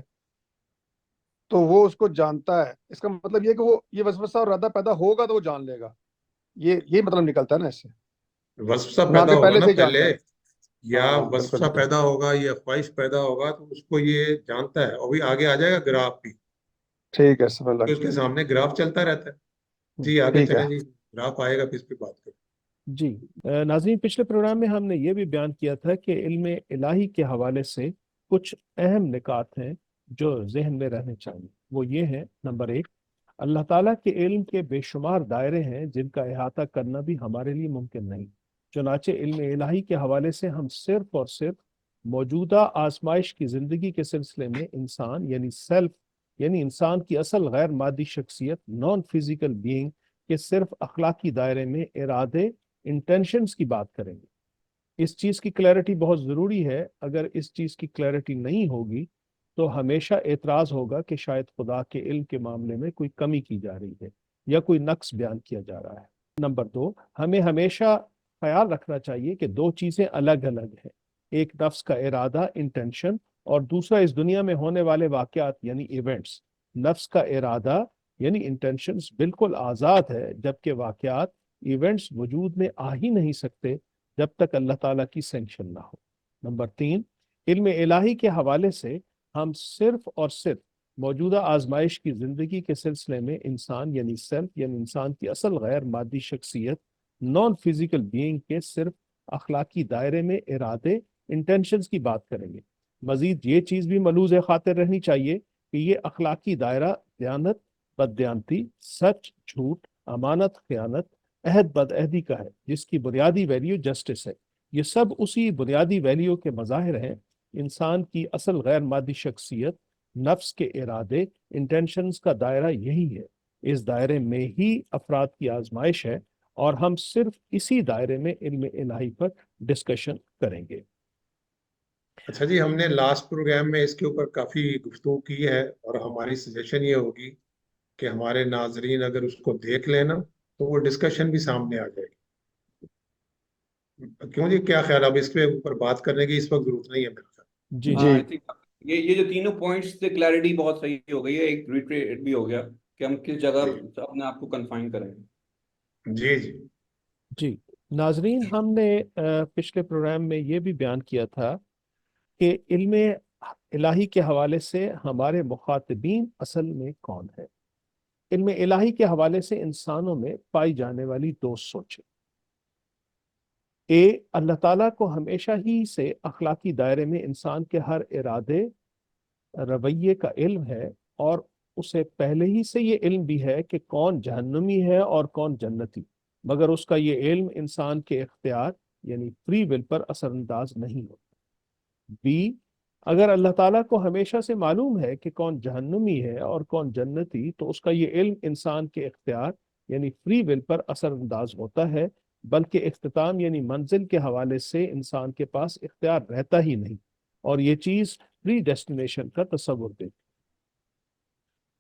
تو وہ اس کو جانتا ہے. اس کا مطلب یہ کہ وہ یہ وسوسہ اور ارادہ پیدا ہوگا تو وہ جان لے گا، یہ مطلب نکلتا ہے نا اس سے، وسوسہ نہ پیدا کہ ہوگا پہلے نا سے ہی پہلے، جانتا ہے. یا ہاں بالکل وسوسہ بالکل. پیدا ہوگا یا خواہش پیدا ہوگا تو اس کو یہ جانتا ہے، اور بھی آگے آ جائے گا گراف بھی، ٹھیک ہے سر، اللہ کہ اس کے سامنے گراف چلتا رہتا ہے. جی آگے ٹھیک ہے. چلیں جی، گراف آئے گا پھر اس پہ بات کریں. جی ناظرین، پچھلے پروگرام میں ہم نے یہ بھی بیان کیا تھا کہ علم الہی کے حوالے سے کچھ اہم نکات ہیں جو ذہن میں رہنے چاہیے. وہ یہ ہیں: نمبر ایک، اللہ تعالیٰ کے علم کے بے شمار دائرے ہیں جن کا احاطہ کرنا بھی ہمارے لیے ممکن نہیں. چنانچہ علم الہی کے حوالے سے ہم صرف اور صرف موجودہ آزمائش کی زندگی کے سلسلے میں انسان یعنی سیلف، یعنی انسان کی اصل غیر مادی شخصیت، نان فزیکل بینگ کے صرف اخلاقی دائرے میں ارادے، انٹینشنز کی بات کریں گے. اس چیز کی کلیئرٹی بہت ضروری ہے. اگر اس چیز کی کلیئرٹی نہیں ہوگی تو ہمیشہ اعتراض ہوگا کہ شاید خدا کے علم کے معاملے میں کوئی کمی کی جا رہی ہے یا کوئی نقص بیان کیا جا رہا ہے. نمبر دو، ہمیں ہمیشہ خیال رکھنا چاہیے کہ دو چیزیں الگ الگ ہیں: ایک نفس کا ارادہ، انٹینشن، اور دوسرا اس دنیا میں ہونے والے واقعات یعنی ایونٹس. نفس کا ارادہ یعنی انٹینشنز بالکل آزاد ہے، جبکہ واقعات، ایونٹس وجود میں آ ہی نہیں سکتے جب تک اللہ تعالیٰ کی سینکشن نہ ہو. نمبر تین، علم الہی کے حوالے سے ہم صرف اور صرف موجودہ آزمائش کی زندگی کے سلسلے میں انسان یعنی سیلف، یعنی انسان کی اصل غیر مادی شخصیت، نان فزیکل بینگ کے صرف اخلاقی دائرے میں ارادے، انٹینشنز کی بات کریں گے. مزید یہ چیز بھی ملحوظ خاطر رہنی چاہیے کہ یہ اخلاقی دائرہ دیانت، بددیانتی، سچ، جھوٹ، امانت، خیانت، عہد بدعہدی کا ہے، جس کی بنیادی ویلیو جسٹس ہے. یہ سب اسی بنیادی ویلیو کے مظاہر ہیں. انسان کی اصل غیر مادی شخصیت، نفس کے ارادے، انٹینشنز کا دائرہ یہی ہے. اس دائرے میں ہی افراد کی آزمائش ہے، اور ہم صرف اسی دائرے میں علم الہی پر ڈسکشن کریں گے. اچھا جی، ہم نے لاسٹ پروگرام میں اس کے اوپر کافی گفتگو کی ہے، اور ہماری سجیشن یہ ہوگی کہ ہمارے ناظرین اگر اس کو دیکھ لینا تو وہ ڈسکشن بھی سامنے آ جائے گی. کیوں جی، کیا خیال؟ اب اس پہ اوپر بات کرنے کی اس وقت ضرورت نہیں ہے میرے خیال. جی ہاں آئی تھنک یہ جو تینوں پوائنٹس سے کلیئرٹی بہت صحیح ہو گئی ہے. ایک ریٹریٹ بھی ہو گیا کہ ہم کس جگہ اپنے آپ کو کنفائن کریں. جی جی جی ناظرین، ہم نے پچھلے پروگرام میں یہ بھی بیان کیا تھا کہ علم الہی کے حوالے سے ہمارے مخاطبین اصل میں کون ہے. علم الہی کے حوالے سے انسانوں میں پائی جانے والی دو سوچیں: اللہ تعالیٰ کو ہمیشہ ہی سے اخلاقی دائرے میں انسان کے ہر ارادے، رویے کا علم ہے، اور اسے پہلے ہی سے یہ علم بھی ہے کہ کون جہنمی ہے اور کون جنتی، مگر اس کا یہ علم انسان کے اختیار یعنی فری ول پر اثر انداز نہیں ہوتا. اگر اللہ تعالیٰ کو ہمیشہ سے معلوم ہے کہ کون جہنمی ہے اور کون جنتی، تو اس کا یہ علم انسان کے اختیار یعنی فری ول پر اثر انداز ہوتا ہے، بلکہ اختتام یعنی منزل کے حوالے سے انسان کے پاس اختیار رہتا ہی نہیں، اور یہ چیز پری ڈیسٹینیشن کا تصور دیتی.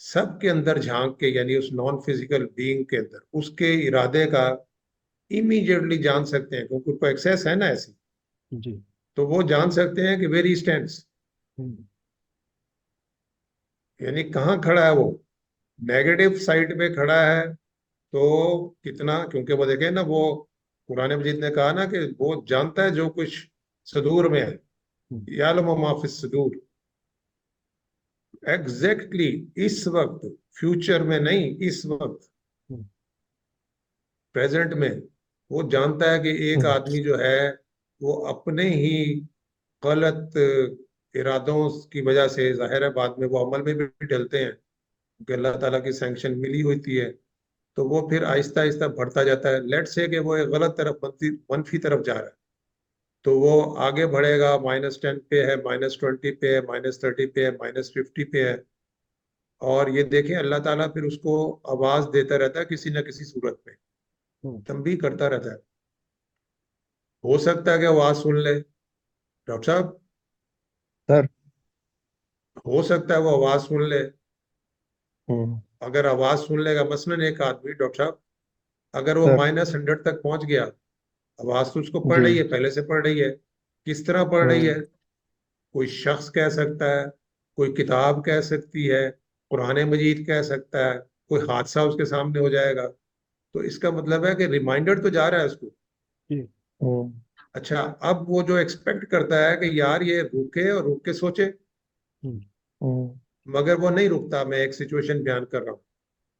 سب کے اندر جھانک کے، یعنی اس نان فزیکل بینگ کے اندر اس کے ارادے کا امیڈیٹلی جان سکتے ہیں، کیونکہ ان کو ایکسیس ہے نا ایسی، جی تو وہ جان سکتے ہیں کہ ویئر ہی اسٹینڈس، ہم، یعنی کہاں کھڑا ہے وہ، نیگیٹو سائڈ پہ کھڑا ہے تو کتنا، کیونکہ وہ دیکھیں نا، وہ قرآن مجید نے کہا نا کہ وہ جانتا ہے جو کچھ صدور میں ہے، ہم، یعلم ما فی الصدور، ایگزیکٹلی اس وقت، فیوچر میں نہیں، اس وقت ہم، پریزنٹ میں وہ جانتا ہے کہ ایک آدمی جو ہے وہ اپنے ہی غلط ارادوں کی وجہ سے، ظاہر ہے بعد میں وہ عمل میں بھی ڈلتے ہیں کہ اللہ تعالیٰ کی سینکشن ملی ہوتی ہے، تو وہ پھر آہستہ آہستہ بڑھتا جاتا ہے. لیٹ سے کہ وہ ایک غلط طرف، منفی طرف جا رہا ہے، تو وہ آگے بڑھے گا، -10 پہ ہے، -20 پہ ہے، -30 پہ ہے، -50 پہ ہے، اور یہ دیکھیں اللہ تعالیٰ پھر اس کو آواز دیتا رہتا ہے کسی نہ کسی صورت میں، ہم، تنبیہ کرتا رہتا ہے. ہو سکتا ہے کہ آواز سن لے ڈاکٹر صاحب، سر. ہو سکتا ہے وہ آواز سن لے. ہم، اگر آواز سن لے گا، مثلاً ایک آدمی ڈاکٹر صاحب اگر وہ سر. -100 تک پہنچ گیا، آواز تو اس کو پڑھ جی. رہی ہے، پہلے سے پڑھ رہی ہے، کس طرح پڑھ رہی ہم، ہے؟ کوئی شخص کہہ سکتا ہے، کوئی کتاب کہہ سکتی ہے، قرآن مجید کہہ سکتا ہے، کوئی حادثہ اس کے سامنے ہو جائے گا، تو اس کا مطلب ہے کہ ریمائنڈر تو جا رہا ہے اس کو. جی ہم، اچھا، اب وہ جو ایکسپیکٹ کرتا ہے کہ یار یہ رکے اور رک کے سوچے، ہم، ہم، مگر وہ نہیں رکتا. میں ایک سچویشن بیان کر رہا ہوں،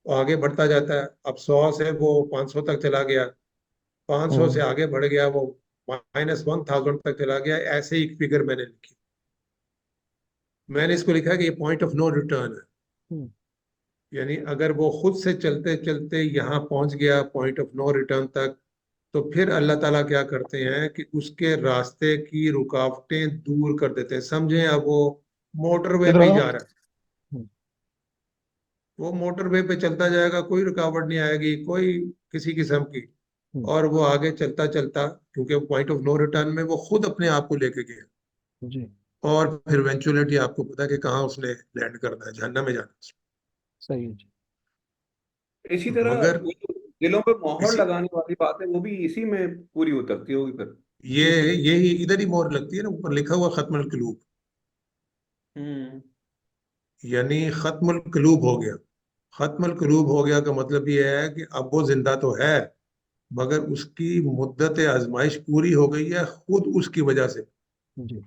وہ آگے بڑھتا جاتا ہے. اب 100 سے وہ 500 تک چلا گیا، 500 سے ہم، آگے بڑھ گیا، وہ -1000 تک چلا گیا. ایسے ہی ایک فگر میں نے لکھی، میں نے اس کو لکھا کہ یہ پوائنٹ آف نو ریٹرن ہے. ہم، یعنی اگر وہ خود سے چلتے چلتے یہاں پہنچ گیا پوائنٹ آف نو ریٹرن تک، تو پھر اللہ تعالیٰ کیا کرتے ہیں کہ اس کے راستے کی رکاوٹیں دور کر دیتے ہیں. سمجھیں اب وہ موٹر وے کدھر پہ ہی ہو؟ جا رہا ہے، ہم، وہ موٹر وے پہ چلتا جائے گا، کوئی رکاوٹ نہیں آئے گی کوئی کسی قسم کی، ہم، اور وہ آگے چلتا چلتا، کیونکہ پوائنٹ آف نو ریٹرن میں وہ خود اپنے آپ کو لے کے گیا، جی اور پھر ایونچولیٹی آپ کو پتا کہ کہاں اس نے لینڈ کرنا ہے، جہنم میں جانا ہے. صحیح ہے جی اسی طرح مگر وہ جو دلوں پہ مہر اسی لگانے والی بات ہے وہ بھی اسی میں پوری اترتی ہوگی پھر. یہی ادھر ہی مور لگتی ہے نا، اوپر لکھا ہوا ختم القلوب، ہوں یعنی ختم القلوب ہو گیا. ختم القلوب ہو گیا کا مطلب یہ ہے کہ اب وہ زندہ تو ہے، مگر اس کی مدت آزمائش پوری ہو گئی ہے خود اس کی وجہ سے. جی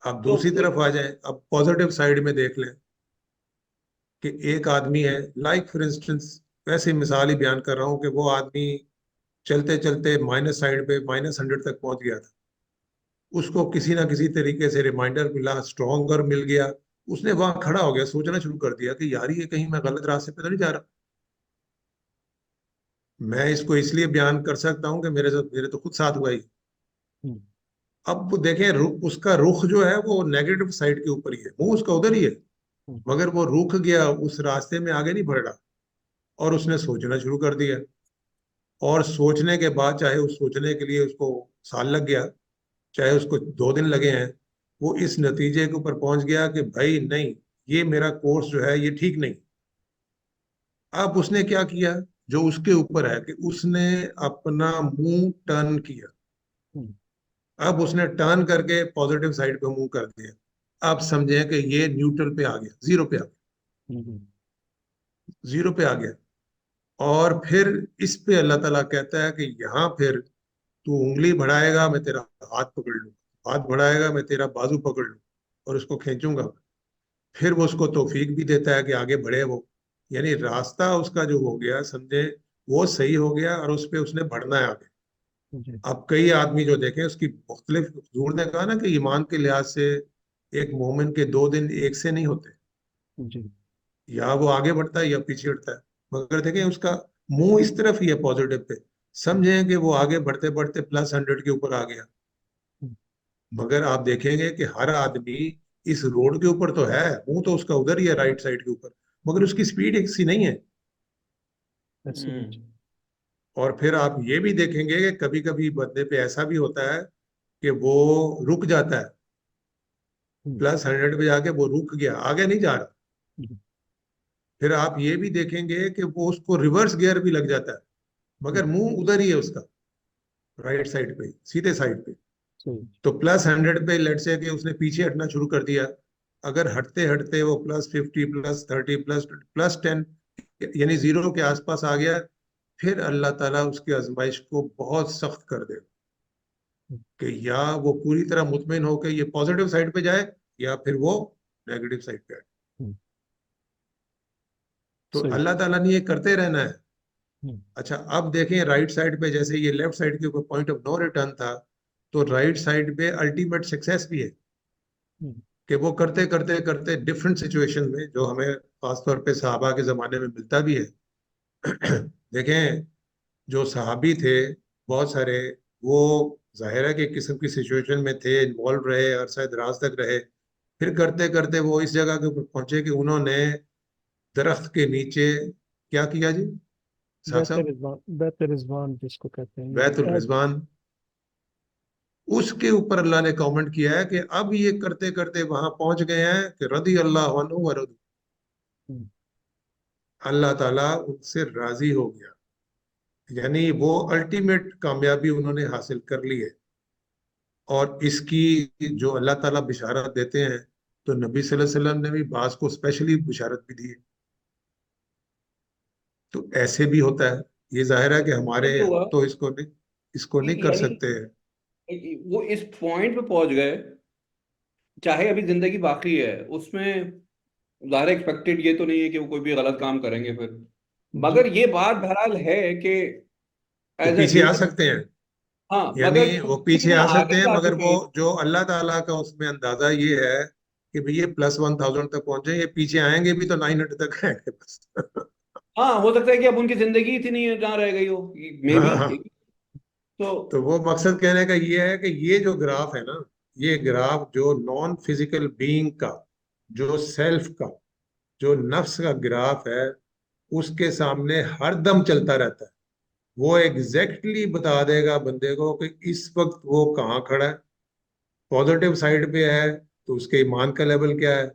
اب تو دوسری طرف آ جائیں، اب پازیٹیو سائڈ میں دیکھ لیں کہ ایک آدمی ہے، لائک فار انسٹنس، ویسے مثال ہی بیان کر رہا ہوں، کہ وہ آدمی چلتے چلتے مائنس سائڈ پہ -100 تک پہنچ گیا تھا. اس کو کسی نہ کسی طریقے سے ریمائنڈر ملا، اسٹرانگر مل گیا، اس نے وہاں کھڑا ہو گیا، سوچنا شروع کر دیا کہ یار یہ کہیں میں غلط راستے پہ تو نہیں جا رہا. میں اس کو اس لیے بیان کر سکتا ہوں کہ میرے تو خود ساتھ ہوا ہی. ہم، اب وہ دیکھیں اس کا رخ جو ہے وہ نیگیٹو سائڈ کے اوپر ہی ہے، منہ اس کا ادھر ہی ہے، ہم، مگر وہ رک گیا، اس راستے میں آگے نہیں بڑھ رہا، اور اس نے سوچنا شروع کر دیا. اور سوچنے کے بعد، چاہے اس سوچنے کے لیے اس کو سال لگ گیا، چاہے اس کو 2 دن لگے ہیں، وہ اس نتیجے کے اوپر پہنچ گیا کہ بھائی نہیں، یہ میرا کورس جو ہے یہ ٹھیک نہیں. اب اس نے کیا کیا، جو اس کے اوپر ہے کہ اس نے اپنا منہ ٹرن کیا. ہم، اب اس نے ٹرن کر کے پازیٹیو سائڈ پہ منہ کر دیا. اب سمجھیں کہ یہ نیوٹرل پہ آ گیا، زیرو پہ آ گیا، ہم، زیرو پہ آ گیا. اور پھر اس پہ اللہ تعالیٰ کہتا ہے کہ یہاں پھر تو انگلی بڑھائے گا میں تیرا ہاتھ پکڑ لوں، ہاتھ بڑھائے گا میں تیرا بازو پکڑ لوں اور اس کو کھینچوں گا. پھر وہ اس کو توفیق بھی دیتا ہے کہ آگے بڑھے وہ، یعنی راستہ اس کا جو ہو گیا سمجھے وہ صحیح ہو گیا، اور اس پہ اس نے بڑھنا ہے آگے. جی اب کئی آدمی جو دیکھیں اس کی مختلف، حضور نے کہا نا کہ ایمان کے لحاظ سے ایک مومن کے 2 دن ایک سے نہیں ہوتے، جی یا وہ آگے بڑھتا ہے یا پیچھے ہٹتا ہے. مگر دیکھیں اس کا منہ اس طرف ہی ہے پازیٹیو پہ، سمجھیں کہ وہ آگے بڑھتے بڑھتے +100 کے اوپر آ گیا. ہم، مگر آپ دیکھیں گے کہ ہر آدمی اس روڈ کے اوپر تو ہے، منہ تو اس کا ادھر ہی ہے رائٹ سائڈ کے اوپر، مگر اس کی سپیڈ ایک سی نہیں ہے. ایسے ہی جی اور پھر آپ یہ بھی دیکھیں گے کہ کبھی کبھی بندے پہ ایسا بھی ہوتا ہے کہ وہ رک جاتا ہے، ہم، +100 پہ جا کے وہ رک گیا، آگے نہیں جا رہا، پھر آپ یہ بھی دیکھیں گے کہ وہ اس کو ریورس گیئر بھی لگ جاتا ہے مگر منہ ادھر ہی ہے اس کا، رائٹ سائڈ پہ، سیدھے سائڈ پہ. صحیح. تو +100 پہ لیٹ سے کہ اس نے پیچھے ہٹنا شروع کر دیا، اگر ہٹتے ہٹتے وہ +50 +30 +10 یعنی 0 کے آس پاس آ گیا، پھر اللہ تعالیٰ اس کی آزمائش کو بہت سخت کر دے کہ یا وہ پوری طرح مطمئن ہو کہ یہ پازیٹیو سائڈ پہ جائے یا پھر وہ نیگیٹو سائڈ پہ آئے. تو صحیح. اللہ تعالیٰ نے یہ کرتے رہنا ہے. اچھا اب دیکھیں رائٹ سائڈ پہ، جیسے یہ لیفٹ سائڈ کے اوپر پوائنٹ آف نو ریٹرن تھا، تو رائٹ سائڈ پہ الٹیمیٹ سکسیس بھی ہے کہ وہ کرتے کرتے کرتے ڈفرینٹ سچویشن میں، جو ہمیں خاص طور پہ صحابہ کے زمانے میں ملتا بھی ہے. دیکھیں جو صحابی تھے بہت سارے، وہ ظاہر ہے کہ ایک قسم کی سچویشن میں تھے، انوالو رہے، عرصہ دراز تک رہے، پھر کرتے کرتے وہ اس جگہ کے اوپر پہنچے کہ انہوں نے درخت کے نیچے کیا کیا جی صاحب بیت صاحب؟ رضوان، بیت رضوان جس کو کہتے ہیں، بیت الرضوان. اس کے اوپر اللہ نے کامنٹ کیا ہے کہ اب یہ کرتے کرتے وہاں پہنچ گئے ہیں کہ رضی اللہ عنہ ورضوا، اللہ تعالیٰ ان سے راضی ہو گیا، یعنی وہ الٹیمیٹ کامیابی انہوں نے حاصل کر لی ہے. اور اس کی جو اللہ تعالیٰ بشارت دیتے ہیں، تو نبی صلی اللہ علیہ وسلم نے بھی بعض کو اسپیشلی بشارت بھی دی ہے. تو ایسے بھی ہوتا ہے. یہ ظاہر ہے کہ ہمارے تو ہوا ہم تو اس کو نہیں کر یعنی سکتے ہیں. وہ اس پوائنٹ پہ پہنچ گئے، چاہے ابھی زندگی باقی ہے اس میں، ظاہر ایکسپیکٹڈ یہ تو نہیں ہے کہ وہ کوئی بھی غلط کام کریں گے پھر، مگر یہ بات بہرحال ہے کہ وہ ایز اے پیچھے آ ہیومن، سکتے ہیں، ہاں یعنی مگر وہ چونکہ پیچھے اتنا آ سکتے آگے ہیں، جا مگر چکے وہ ہیں، جو اللہ تعالیٰ کا اس میں اندازہ یہ ہے کہ بھئی یہ +1000 تک پہنچے، یہ پیچھے آئیں گے بھی تو 900 تک آئیں گے بس. ہاں ہو سکتا ہے کہ اب ان کی زندگی اتنی جہاں رہ گئی ہو، مے ہاں بی. ہاں. تو تو وہ مقصد کہنے کا یہ ہے کہ یہ جو گراف ہے نا، یہ گراف جو نان فزیکل بینگ کا، جو سیلف کا، جو نفس کا گراف ہے، اس کے سامنے ہر دم چلتا رہتا ہے. وہ ایگزیکٹلی بتا دے گا بندے کو کہ اس وقت وہ کہاں کھڑا ہے. پازیٹیو سائڈ پہ ہے تو اس کے ایمان کا لیول کیا ہے،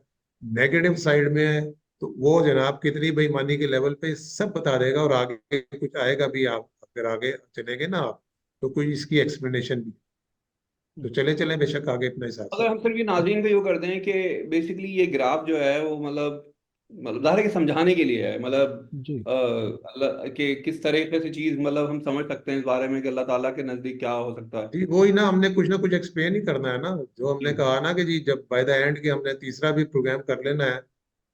نیگیٹو سائڈ میں ہے تو وہ جناب کتنی بے ایمانی کے لیول پہ، سب بتا دے گا. اور آگے کچھ آئے گا بھی، آپ اگر آگے چلیں گے نا آپ، تو کوئی اس کی ایکسپلینیشن بھی. تو چلے چلیں بے شک آگے اپنے حساب سے. اگر ہم صرف یہ ناظرین کو یہ کر دیں کہ بیسیکلی یہ گراف جو ہے وہ مطلب ظاہر ہے کہ سمجھانے کے لیے ہے، مطلب جی کہ کس طریقے سے چیز مطلب ہم سمجھ سکتے ہیں اس بارے میں کہ اللہ تعالیٰ کے نزدیک کیا ہو سکتا ہے. جی وہی نا، ہم نے کچھ نہ کچھ ایکسپلین ہی کرنا ہے نا، جو ہم نے جی کہا نا کہ جی جب بائی دا اینڈ کے ہم نے تیسرا بھی پروگرام کر لینا ہے،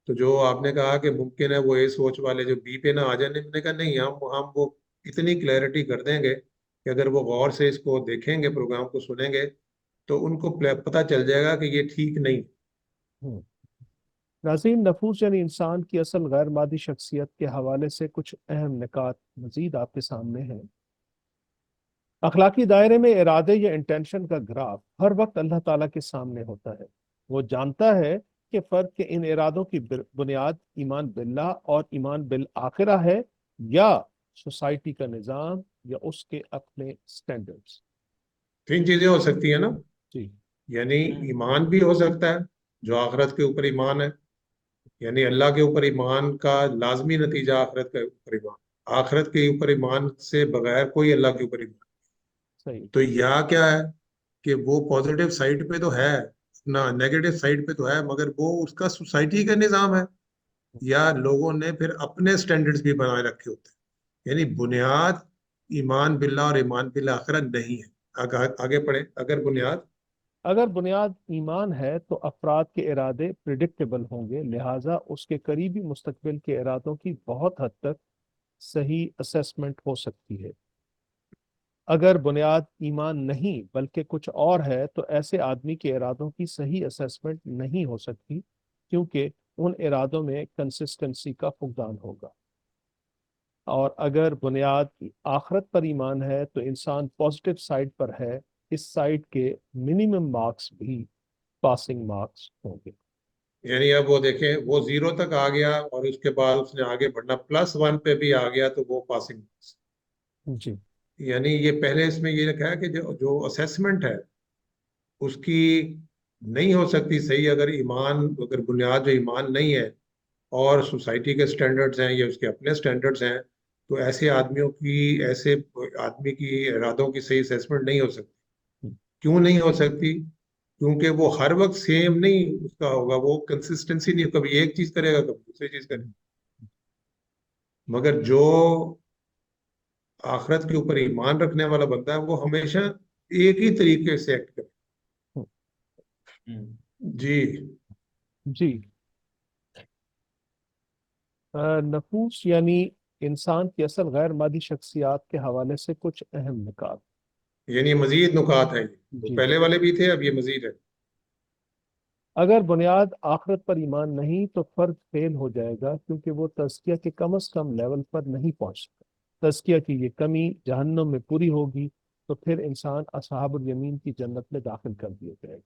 تو جو آپ نے کہا کہ ممکن ہے وہ اے سوچ والے جو بی پہ نہ آ جائیں، ہم نے کہا نہیں، ہم وہ اتنی کلیئرٹی کر دیں گے کہ اگر وہ غور سے اس کو دیکھیں گے، پروگرام کو سنیں گے، تو ان کو پتہ چل جائے گا کہ یہ ٹھیک نہیں. ناظرین، نفوس یعنی انسان کی اصل غیر مادی شخصیت کے حوالے سے کچھ اہم نکات مزید آپ کے سامنے ہیں. اخلاقی دائرے میں ارادے یا انٹینشن کا گراف ہر وقت اللہ تعالیٰ کے سامنے ہوتا ہے. وہ جانتا ہے کہ فرد کے ان ارادوں کی بنیاد ایمان باللہ اور ایمان بالآخرہ ہے، یا سوسائٹی کا نظام، یا اس کے اپنے سٹینڈرڈز. 3 چیزیں ہو سکتی ہیں نا، جی یعنی ایمان بھی ہو سکتا ہے جو آخرت کے اوپر ایمان ہے، یعنی اللہ کے اوپر ایمان کا لازمی نتیجہ آخرت کے اوپر ایمان. آخرت کے اوپر ایمان سے بغیر کوئی اللہ کے اوپر ایمان. صحیح. تو یہاں کیا ہے کہ وہ پازیٹیو سائڈ پہ تو ہے، اپنا نیگیٹو سائڈ پہ تو ہے، مگر وہ اس کا سوسائٹی کا نظام ہے، یا لوگوں نے پھر اپنے سٹینڈرڈز بھی بنائے رکھے ہوتے ہیں. یعنی بنیاد ایمان باللہ اور ایمان بالآخرہ نہیں ہے. آگے پڑھیں. اگر بنیاد ایمان ہے تو افراد کے ارادے پریڈکٹیبل ہوں گے، لہٰذا اس کے قریبی مستقبل کے ارادوں کی بہت حد تک صحیح اسیسمنٹ ہو سکتی ہے. اگر بنیاد ایمان نہیں بلکہ کچھ اور ہے تو ایسے آدمی کے ارادوں کی صحیح اسیسمنٹ نہیں ہو سکتی، کیونکہ ان ارادوں میں کنسسٹنسی کا فقدان ہوگا. اور اگر بنیاد آخرت پر ایمان ہے تو انسان پازیٹیو سائڈ پر ہے، اس سائڈ کے منیمم مارکس بھی پاسنگ مارکس ہوں گے. یعنی اب وہ دیکھیں، وہ 0 تک آ گیا اور اس کے بعد اس نے آگے بڑھنا +1 پہ بھی آ گیا تو وہ پاسنگ. جی یعنی یہ پہلے اس میں یہ لکھا ہے کہ جو اسیسمنٹ ہے اس کی نہیں ہو سکتی صحیح، اگر بنیاد جو ایمان نہیں ہے، اور سوسائٹی کے سٹینڈرڈز ہیں یا اس کے اپنے سٹینڈرڈز ہیں، تو ایسے آدمی کی ارادوں کی صحیح اسیسمنٹ نہیں ہو سکتی۔ کیوں نہیں ہو سکتی؟ کیونکہ وہ ہر وقت سیم نہیں اس کا ہوگا، وہ کنسسٹنسی نہیں، کبھی ایک چیز کرے گا کبھی دوسری چیز کرے گا۔ مگر جو آخرت کے اوپر ایمان رکھنے والا بندہ ہے وہ ہمیشہ ایک ہی طریقے سے ایکٹ کرے۔ جی جی نفوس یعنی انسان کی اصل غیر مادی شخصیات کے حوالے سے کچھ اہم نکات۔ یعنی مزید نکات ہیں، وہ جی پہلے والے بھی تھے، اب یہ مزید ہے۔ اگر بنیاد آخرت پر ایمان نہیں تو فرد فیل ہو جائے گا، کیونکہ وہ تزکیہ کے کم از کم لیول پر نہیں پہنچ سکتا۔ تزکیہ کی یہ کمی جہنم میں پوری ہوگی تو پھر انسان اصحاب الیمین کی جنت میں داخل کر دیا جائے گا۔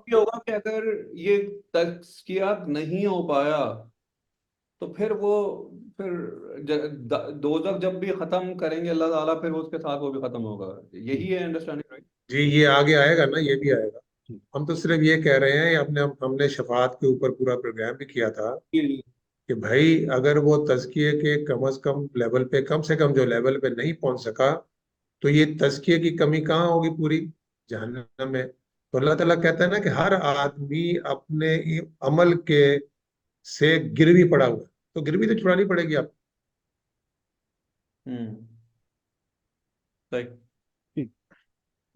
یہ ہوگا کہ اگر یہ تزکیات نہیں ہو پایا تو پھر دوزخ جب بھی ختم کریں گے اللہ تعالیٰ، پھر اس کے ساتھ وہ بھی ختم ہوگا۔ یہی ہے انڈرسٹینڈنگ، رائٹ؟ جی یہ آگے آئے گا نا، یہ بھی آئے گا۔ جی ہم تو صرف یہ کہہ رہے ہیں، ہم نے شفاعت کے اوپر پورا پروگرام بھی کیا تھا کہ بھائی اگر وہ تزکیے کے کم از کم لیول پہ، کم سے کم جو لیول پہ نہیں پہنچ سکا، تو یہ تزکیے کی کمی کہاں ہوگی؟ پوری جہنم میں۔ تو اللہ تعالیٰ کہتا ہے نا کہ ہر آدمی اپنے عمل کے سے گروی پڑا ہوا ہے، تو گروی تو چھڑانی پڑے گی آپ کو۔ صحیح۔ ٹھیک۔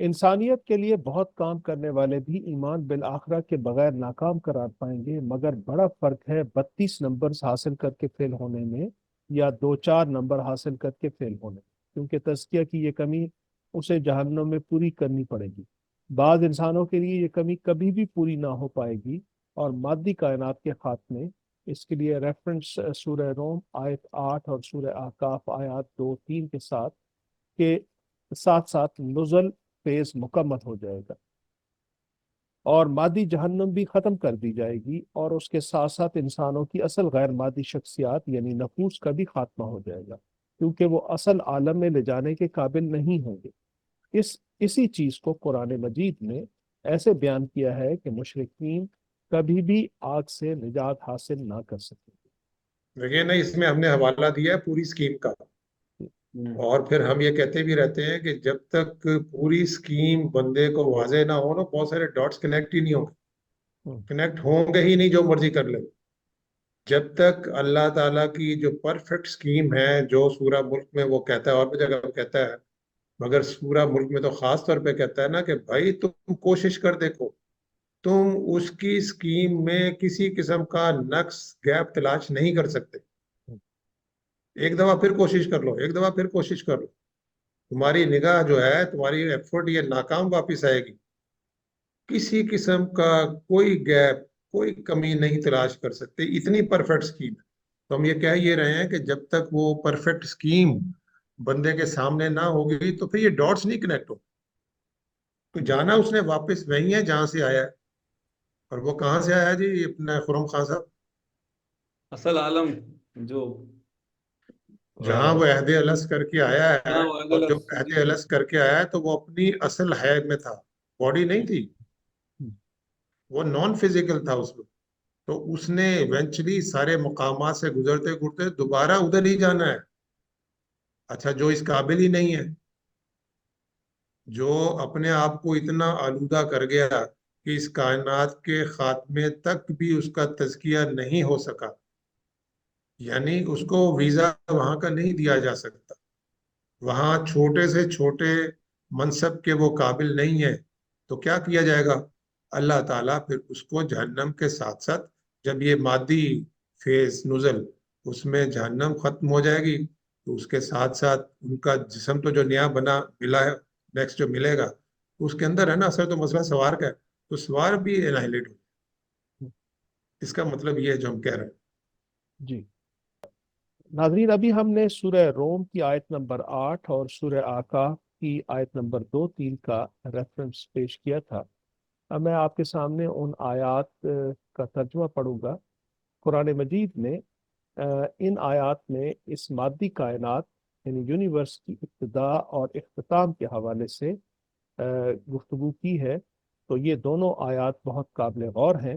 انسانیت کے لیے بہت کام کرنے والے بھی ایمان بالآخرہ کے بغیر ناکام قرار پائیں گے، مگر بڑا فرق ہے 32 نمبرز حاصل کر کے فیل ہونے میں یا 2-4 نمبر حاصل کر کے فیل ہونے میں، کیونکہ تزکیہ کی یہ کمی اسے جہنم میں پوری کرنی پڑے گی۔ بعض انسانوں کے لیے یہ کمی کبھی بھی پوری نہ ہو پائے گی، اور مادی کائنات کے خاتمے، اس کے لیے ریفرنس سورہ روم آیت 8 اور سورہ احقاف آیات 2-3 کے ساتھ کے ساتھ ساتھ نزل فیز مکمل ہو جائے گا، اور مادی جہنم بھی ختم کر دی جائے گی، اور اس کے ساتھ ساتھ انسانوں کی اصل غیر مادی شخصیات یعنی نفوس کا بھی خاتمہ ہو جائے گا، کیونکہ وہ اصل عالم میں لے جانے کے قابل نہیں ہوں گے۔ اسی چیز کو قرآن مجید میں ایسے بیان کیا ہے کہ مشرکین کبھی بھی آگ سے نجات حاصل نہ کر سکیں گے۔ دیکھیے نا، اس میں ہم نے حوالہ دیا ہے پوری اسکیم کا، اور پھر ہم یہ کہتے بھی رہتے ہیں کہ جب تک پوری اسکیم بندے کو واضح نہ ہو نا، بہت سارے ڈاٹس کنیکٹ ہی نہیں ہوں گے، کنیکٹ ہوں گے ہی نہیں، جو مرضی کر لے۔ جب تک اللہ تعالیٰ کی جو پرفیکٹ اسکیم ہے، جو سورہ ملک میں وہ کہتا ہے اور بھی جگہ کہتا ہے، مگر سورہ ملک میں تو خاص طور پہ کہتا ہے نا کہ بھائی تم کوشش کر دیکھو، تم اس کی اسکیم میں کسی قسم کا نقص گیپ تلاش نہیں کر سکتے۔ ایک دفعہ پھر کوشش کر لو، ایک دفعہ پھر کوشش کر لو، تمہاری نگاہ جو ہے، تمہاری ایفرٹ یہ ناکام واپس آئے گی۔ کسی قسم کا کوئی گیپ، کوئی کمی نہیں تلاش کر سکتے، اتنی پرفیکٹ اسکیم ہے۔ تو ہم یہ کہہ یہ رہے ہیں کہ جب تک وہ پرفیکٹ اسکیم بندے کے سامنے نہ ہوگی تو پھر یہ ڈاٹس نہیں کنیکٹ ہو۔ تو جانا اس نے واپس وہی ہے جہاں سے آیا ہے، اور وہ کہاں سے آیا جی اپنا خرم خان صاحب؟ اصل عالم جو جہاں وہ عہد الس کر کے آیا ہے، ہاں، وہ اور جب عہد الس کر کے آیا ہے تو وہ اپنی اصل حیات میں تھا، باڈی نہیں تھی، وہ نان فزیکل تھا اس میں۔ تو اس نے ایونچولی سارے مقامات سے گزرتے گزرتے دوبارہ ادھر ہی جانا ہے۔ اچھا، جو اس قابل ہی نہیں ہے، جو اپنے آپ کو اتنا آلودہ کر گیا کہ اس کائنات کے خاتمے تک بھی اس کا تزکیہ نہیں ہو سکا، یعنی اس کو ویزا وہاں کا نہیں دیا جا سکتا، وہاں چھوٹے سے چھوٹے منصب کے وہ قابل نہیں ہے، تو کیا کیا جائے گا؟ اللہ تعالیٰ پھر اس کو جہنم کے ساتھ ساتھ، جب یہ مادی فیز نزل اس میں جہنم ختم ہو جائے گی، تو اس کے ساتھ ساتھ ان کا جسم تو جو نیا بنا ملا ہے، نیکسٹ جو ملے گا اس کے اندر ہے نا، اصل تو مسئلہ سوار کا ہے، تو سوار بھی انہائلیٹ ہو۔ اس کا مطلب یہ ہے جو ہم کہہ رہے ہیں۔ جی ناظرین، ابھی ہم نے سورہ روم کی آیت نمبر 8 اور سورہ آقاف کی آیت نمبر 2-3 کا ریفرنس پیش کیا تھا۔ اب میں آپ کے سامنے ان آیات کا ترجمہ پڑھوں گا۔ قرآن مجید نے ان آیات میں اس مادی کائنات یعنی یونیورس کی ابتدا اور اختتام کے حوالے سے گفتگو کی ہے، تو یہ دونوں آیات بہت قابل غور ہیں۔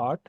8,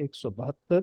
172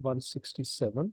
167।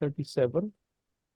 37।